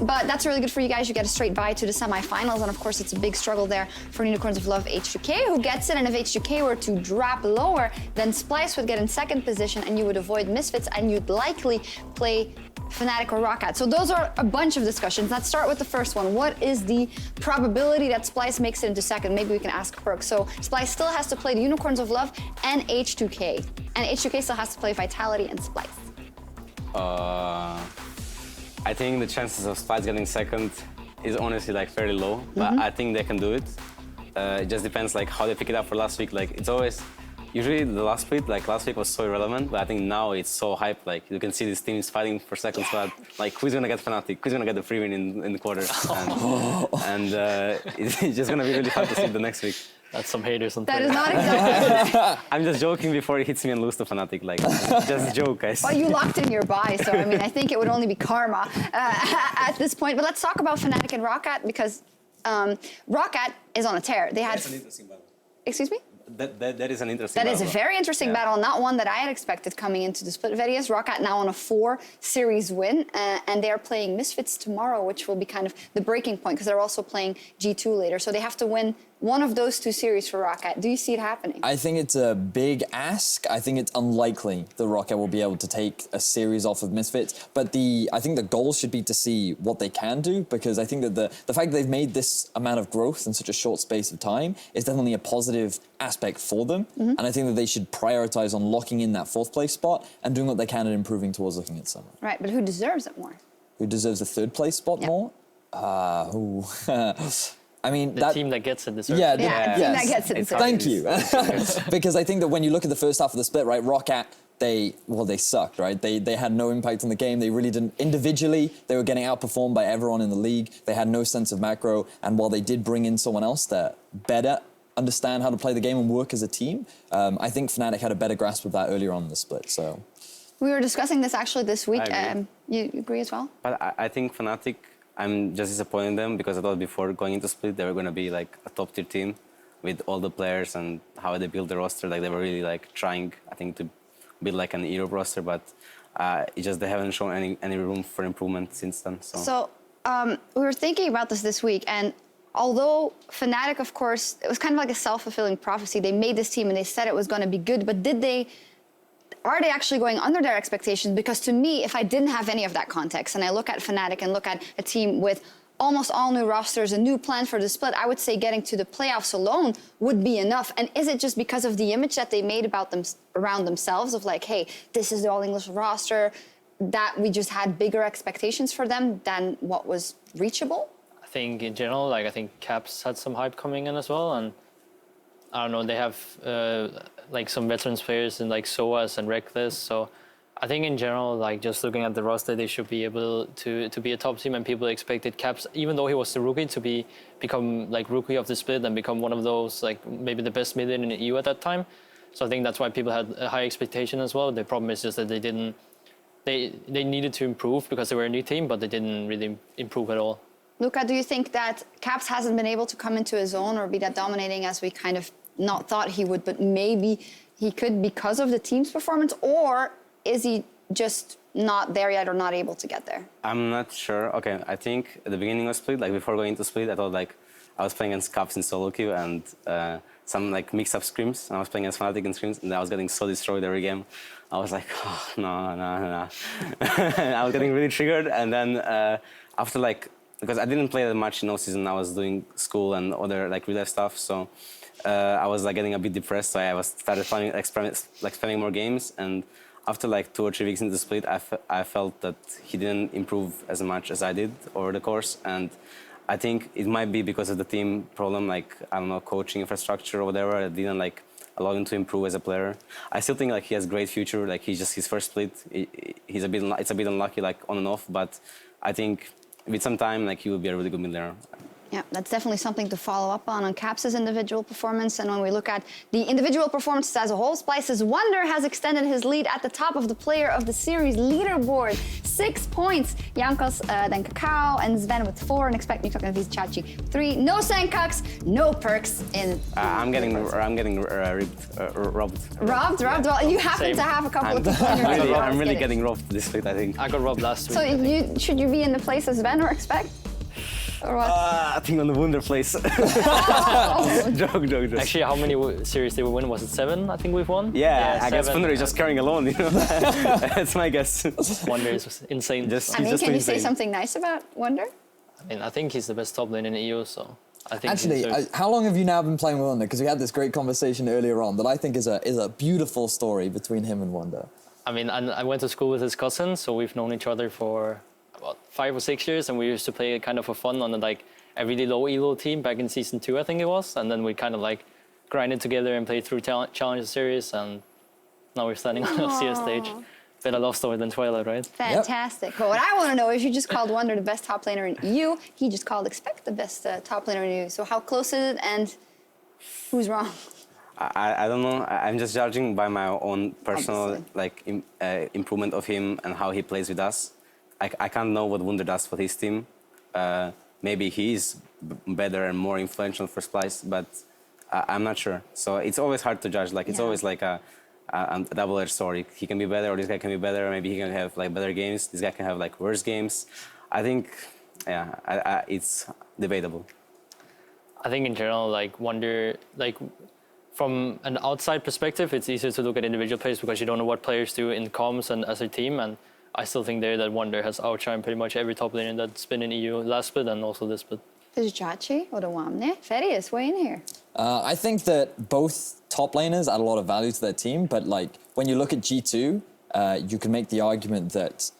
But that's really good for you guys. You get a straight bye to the semifinals, and of course, it's a big struggle there for Unicorns of Love H2K, who gets it. And if H2K were to drop lower, then Splice would get in second position, and you would avoid Misfits, and you'd likely play Fnatic or Roccat? So those are a bunch of discussions. Let's start with the first one. What is the probability that Splyce makes it into second? Maybe we can ask Perk. So Splyce still has to play the Unicorns of Love and H2K. And H2K still has to play Vitality and Splyce. I think the chances of Splyce getting second is honestly like fairly low, but I think they can do it. It just depends like how they pick it up for last week. Like it's always, usually the last split, like last week was so irrelevant, but I think now it's so hyped. Like you can see these teams fighting for second spot. Like who's gonna get Fnatic? Who's gonna get the free win in the quarters? And it's just gonna be really fun to see the next week. That's some haters on That Twitter. is not exactly. I'm just joking before it hits me and lose to Fnatic. Like just a joke, guys. Well, you locked in your buy, so I mean, I think it would only be karma at this point. But let's talk about Fnatic and Roccat because Roccat is on a tear. They had. That's an interesting battle. Excuse me? That is an interesting That battle. is a very interesting battle, not one that I had expected coming into the split. Verius, Roccat now on a 4-series win, and they are playing Misfits tomorrow, which will be kind of the breaking point because they're also playing G2 later. So they have to win one of those 2 series for Roccat. Do you see it happening? I think it's a big ask. I think it's unlikely that Roccat will be able to take a series off of Misfits. But I think the goal should be to see what they can do, because I think that the fact that they've made this amount of growth in such a short space of time is definitely a positive aspect for them. And I think that they should prioritize on locking in that 4th place spot and doing what they can at improving towards looking at summer. Right, but who deserves it more? Who deserves the 3rd place spot more? I mean, The team that gets it deserves it. Yeah, the team that gets it deserves Thank you. Because I think that when you look at the first half of the split, right, Roccat, they sucked, right? They had no impact on the game. They really didn't. Individually, they were getting outperformed by everyone in the league. They had no sense of macro. And while they did bring in someone else that better understand how to play the game and work as a team, I think Fnatic had a better grasp of that earlier on in the split. So We were discussing this actually this week. I agree. You agree as well? But I think Fnatic, I'm just disappointed in them because I thought before going into split they were going to be like a top tier team with all the players and how they build the roster. Like they were really like trying, I think, to build like an Europe roster, but they haven't shown any room for improvement since then. So we were thinking about this week, and although Fnatic, of course, it was kind of like a self-fulfilling prophecy. They made this team and they said it was going to be good, but are they actually going under their expectations? Because to me, if I didn't have any of that context and I look at Fnatic and look at a team with almost all new rosters, a new plan for the split, I would say getting to the playoffs alone would be enough. And is it just because of the image that they made about them around themselves of like, hey, this is the all-English roster, that we just had bigger expectations for them than what was reachable? I think in general, like I think Caps had some hype coming in as well, and I don't know, they have like some veterans players in like SOAS and Reckless, so I think in general, like just looking at the roster, they should be able to be a top team, and people expected Caps, even though he was the rookie, to become like rookie of the split and become one of those like maybe the best mid in the EU at that time. So I think that's why people had a high expectation as well. The problem is just that they needed to improve because they were a new team, but they didn't really improve at all. Luca, do you think that Caps hasn't been able to come into his own or be that dominating as we kind of not thought he would, but maybe he could because of the team's performance, or is he just not there yet or not able to get there? I'm not sure. Okay, I think at the beginning of split, like before going into split, I thought like I was playing against Caps in solo queue and some like mix-up scrims, and I was playing against Fnatic in scrims, and I was getting so destroyed every game. I was like, oh, no. I was getting really triggered, and then after like, because I didn't play that much in off-season, I was doing school and other like real life stuff, so I was like getting a bit depressed, so I started spending more games, and after like 2 or 3 weeks into the split, I felt that he didn't improve as much as I did over the course, and I think it might be because of the team problem, like, I don't know, coaching infrastructure or whatever, that didn't like allow him to improve as a player. I still think like he has great future, like he's just his first split, it's a bit unlucky like on and off, but I think with some time, like he will be a really good mid laner. Yeah, that's definitely something to follow up on Caps' individual performance. And when we look at the individual performances as a whole, Splyce's Wonder has extended his lead at the top of the player of the series leaderboard. 6 points. Jankos, then Kakao, and Sven with 4, and expect me talking to Chachi 3. No Sankuks, no perks in. I'm getting robbed. Robbed? Well, you happen to have a couple of people on your team. I'm really getting robbed this split, I think. I got robbed last week. So should you be in the place of Sven or expect? Or what? I think on the Wunder place. joke. Actually, how many series did we win? Was it 7? I think we've won. Yeah, I guess 7. Wunder is just carrying alone. That's my guess. Wonder is insane. Just- I mean, just can you say insane. something nice about Wonder? I mean, I think he's the best top lane in the EU, so I think. Actually, how long have you now been playing with Wonder? Because we had this great conversation earlier on that I think is a beautiful story between him and Wonder. I mean, I went to school with his cousin, so we've known each other for about 5 or 6 years, and we used to play kind of for fun on a really low elo team back in season 2, I think it was, and then we kind of grinded together and played through Challenger series, and now we're standing on a CS stage. Better love story than Twilight, right? Fantastic. But what I want to know is you just called Wonder the best top laner in EU. He just called Expect the best top laner in EU. So how close is it and who's wrong? I don't know. I'm just judging by my own personal improvement of him and how he plays with us. I can't know what Wunder does for his team. Maybe he's better and more influential for Splice, but I'm not sure. So it's always hard to judge. It's always like a double-edged sword. He can be better, or this guy can be better. Maybe he can have better games. This guy can have worse games. I think, it's debatable. I think in general, Wonder, from an outside perspective, it's easier to look at individual players because you don't know what players do in comms and as a team. And I still think that Wonder has outshined pretty much every top laner that's been in EU last split and also this split. Jachi or the Wamne? Ferius, weigh in here. I think that both top laners add a lot of value to their team, but when you look at G2, you can make the argument that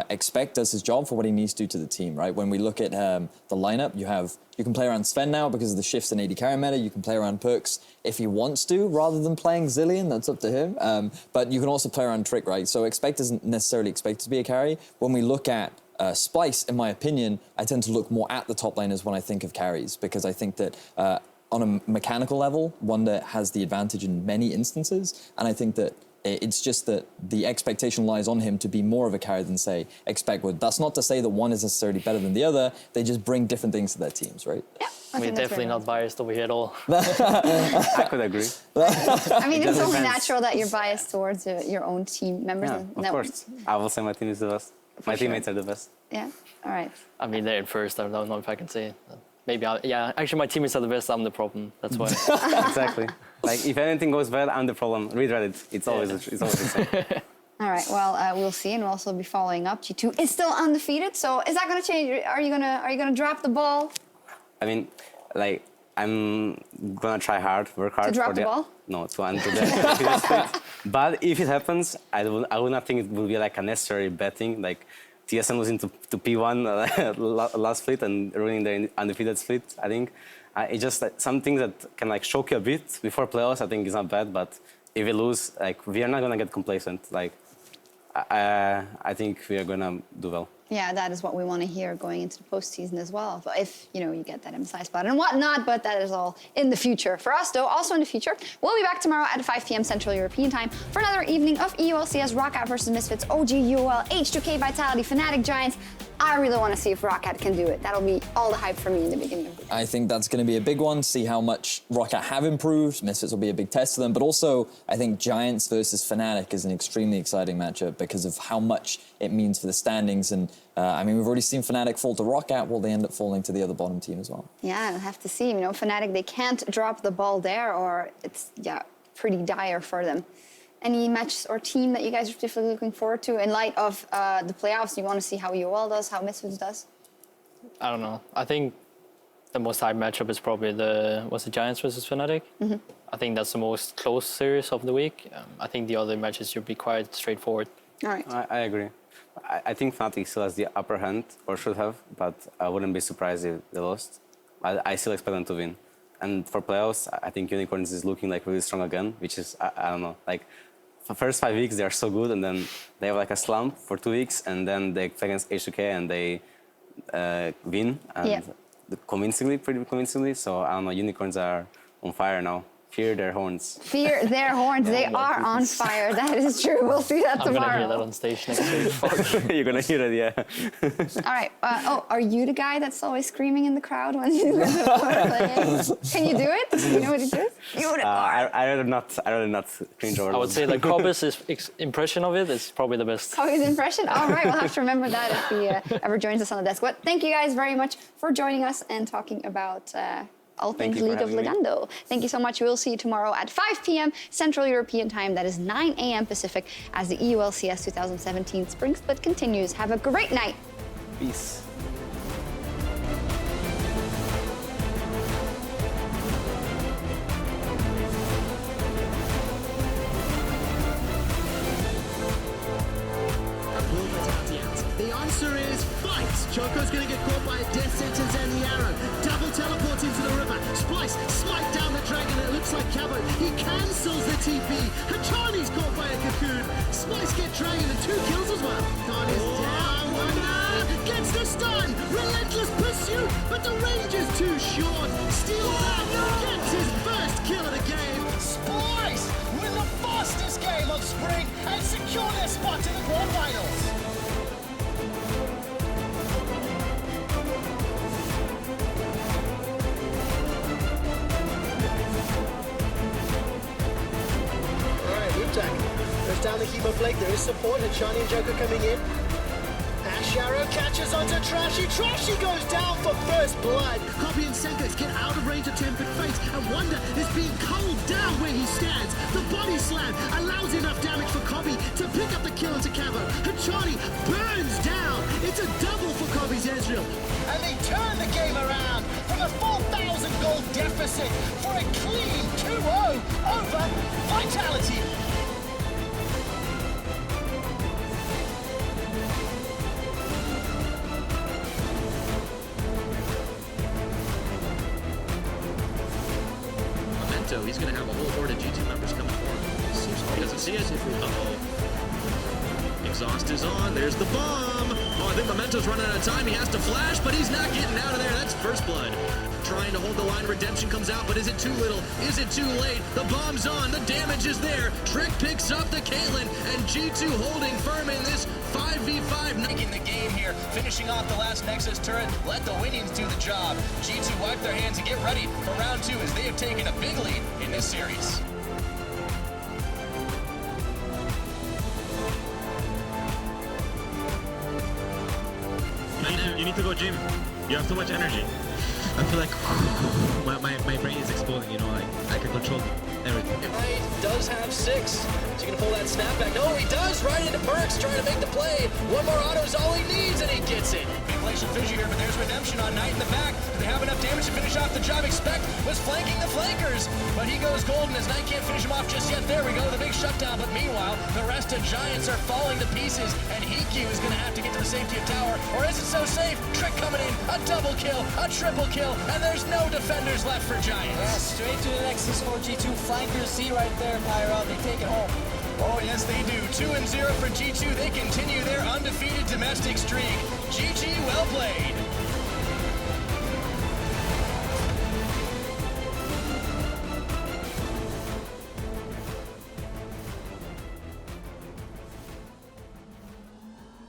Expect does his job for what he needs to do to the team, right? When we look at the lineup, you can play around Sven now because of the shifts in AD carry meta. You can play around Perks if he wants to, rather than playing Zillion. That's up to him. But you can also play around Trick, right? So Expect isn't necessarily expected to be a carry. When we look at Splice, in my opinion, I tend to look more at the top laners when I think of carries, because I think that on a mechanical level, Wonder has the advantage in many instances, and I think that it's just that the expectation lies on him to be more of a carry than, say, Expect would. That's not to say that one is necessarily better than the other. They just bring different things to their teams, right? Yeah, We're definitely not biased over here at all. I could agree. I mean, it's only natural that you're biased towards your own team members. Yeah, of course. I will say my team is the best. My teammates are the best. Yeah, all right. I mean, they're in first. I don't know if I can say. Maybe, actually, my teammates are the best. I'm the problem. That's why. Exactly. If anything goes bad, I'm the problem. Read Reddit. It's always the same. All right. Well, we'll see, and we'll also be following up. G2 is still undefeated. So is that going to change? Are you gonna drop the ball? I mean, I'm gonna try hard, work hard To drop for the ball? No, to enter the split. But if it happens, I would not think it will be a necessary betting. TSM was into P1 last split and ruining their undefeated split, I think. It's just something that can shock you a bit before playoffs. I think is not bad, but if we lose, we are not gonna get complacent. I think we are gonna do well. Yeah, that is what we want to hear going into the postseason as well. But if you get that MSI spot and whatnot, but that is all in the future. For us, though, also in the future, we'll be back tomorrow at 5 p.m. Central European Time for another evening of EULCS Rockout versus Misfits, OG, UOL, H2K, Vitality, Fnatic, Giants. I really want to see if Rockout can do it. That'll be all the hype for me in the beginning of the year. I think that's going to be a big one, see how much Rockout have improved. Misfits will be a big test for them, but also I think Giants versus Fnatic is an extremely exciting matchup because of how much it means for the standings. And we've already seen Fnatic fall to Rockout. Will they end up falling to the other bottom team as well? Yeah, I'll have to see. Fnatic, they can't drop the ball there or it's, pretty dire for them. Any match or team that you guys are particularly looking forward to in light of the playoffs? You want to see how UOL does, how Misfits does? I don't know. I think the most hype matchup is probably the Giants versus Fnatic. Mm-hmm. I think that's the most close series of the week. I think the other matches should be quite straightforward. All right. I agree. I think Fnatic still has the upper hand, or should have, but I wouldn't be surprised if they lost. I still expect them to win. And for playoffs, I think Unicorns is looking really strong again, which is, I don't know, the first 5 weeks they are so good, and then they have a slump for 2 weeks, and then they play against H2K and they win, and pretty convincingly. So I don't know, Unicorns are on fire now. Fear their horns. Fear their horns. They are on fire. That is true. We'll see that I'm gonna hear that tomorrow. on stage next week. You're gonna hear it, yeah. All right. Are you the guy that's always screaming in the crowd when you play? Can you do it? Do you know what it is? You would I rather not cringe over. I would say that Kobus' impression of it is probably the best. His impression? All right, we'll have to remember that if he ever joins us on the desk. But thank you guys very much for joining us and talking about all things League of Legando. Thank you so much. We'll see you tomorrow at 5 p.m. Central European Time. That is 9 a.m. Pacific as the EULCS 2017 Spring Split continues. Have a great night. Peace. The answer is fight! Choco's gonna get caught by a death sentence and the arrow. Double teleport into the river. Splice, smite down the dragon. It looks like Cabo. He cancels the TP. Hachani's caught by a cocoon. Splice get dragon and 2 kills as well. Khan is down. Wonder gets the stun. Relentless pursuit, but the range is too short. Steel gets his first kill of the game. Splice with the fastest game of spring and secure their spot in the quarterfinals. Goes down the Hebo Blake, there is support, Hachani and Joker coming in. Ash Arrow catches onto Trashy, Trashy goes down for first blood. Copy and Senko's get out of range of Tempered Fate, and Wonder is being culled down where he stands. The body slam allows enough damage for Copy to pick up the kill into Cabo. Hachani burns down, it's a double for Copy's Ezreal. And they turn the game around from a 4,000 gold deficit for a clean 2-0 over Vitality. He's going to have a whole horde of G2 members coming for him. Seems like he doesn't see us. Uh-oh. Exhaust is on. There's the bomb. Oh, I think Memento's running out of time. He has to flash, but he's not getting out of there. That's first blood. Trying to hold the line. Redemption comes out, but is it too little? Is it too late? The bomb's on. The damage is there. Trick picks up the Caitlyn, and G2 holding firm in this 5v5. Making the game here. Finishing off the last Nexus turret. Let the Winnies do the job. G2 wipe their hands and get ready for round 2 as they have taken a big lead in this series. You need to go gym. You have too much energy. I feel like my brain is exploding, you know, like I can control everything. Knight does have 6. Is he going to pull that snapback? No, he does. Right into Perks, trying to make the play. One more auto is all he needs, and he gets it. Big place of Fissure here, but there's Redemption on Knight in the back. Do they have enough damage to finish off the job? Expect was flanking the flankers, but he goes golden as Knight can't finish him off just yet. There we go, the big shutdown. But meanwhile, the rest of Giants are falling to pieces, and Hiku is going to have to get to the safety of tower. Or is it so safe? Trick coming in, a double kill, a triple kill, and there's no defenders left for Giants. Yeah, straight to the Nexus 4G2 flankers. See right there, Pyro. They take it home. Oh, yes, they do. 2-0 for G2. They continue their undefeated domestic streak. GG, well played.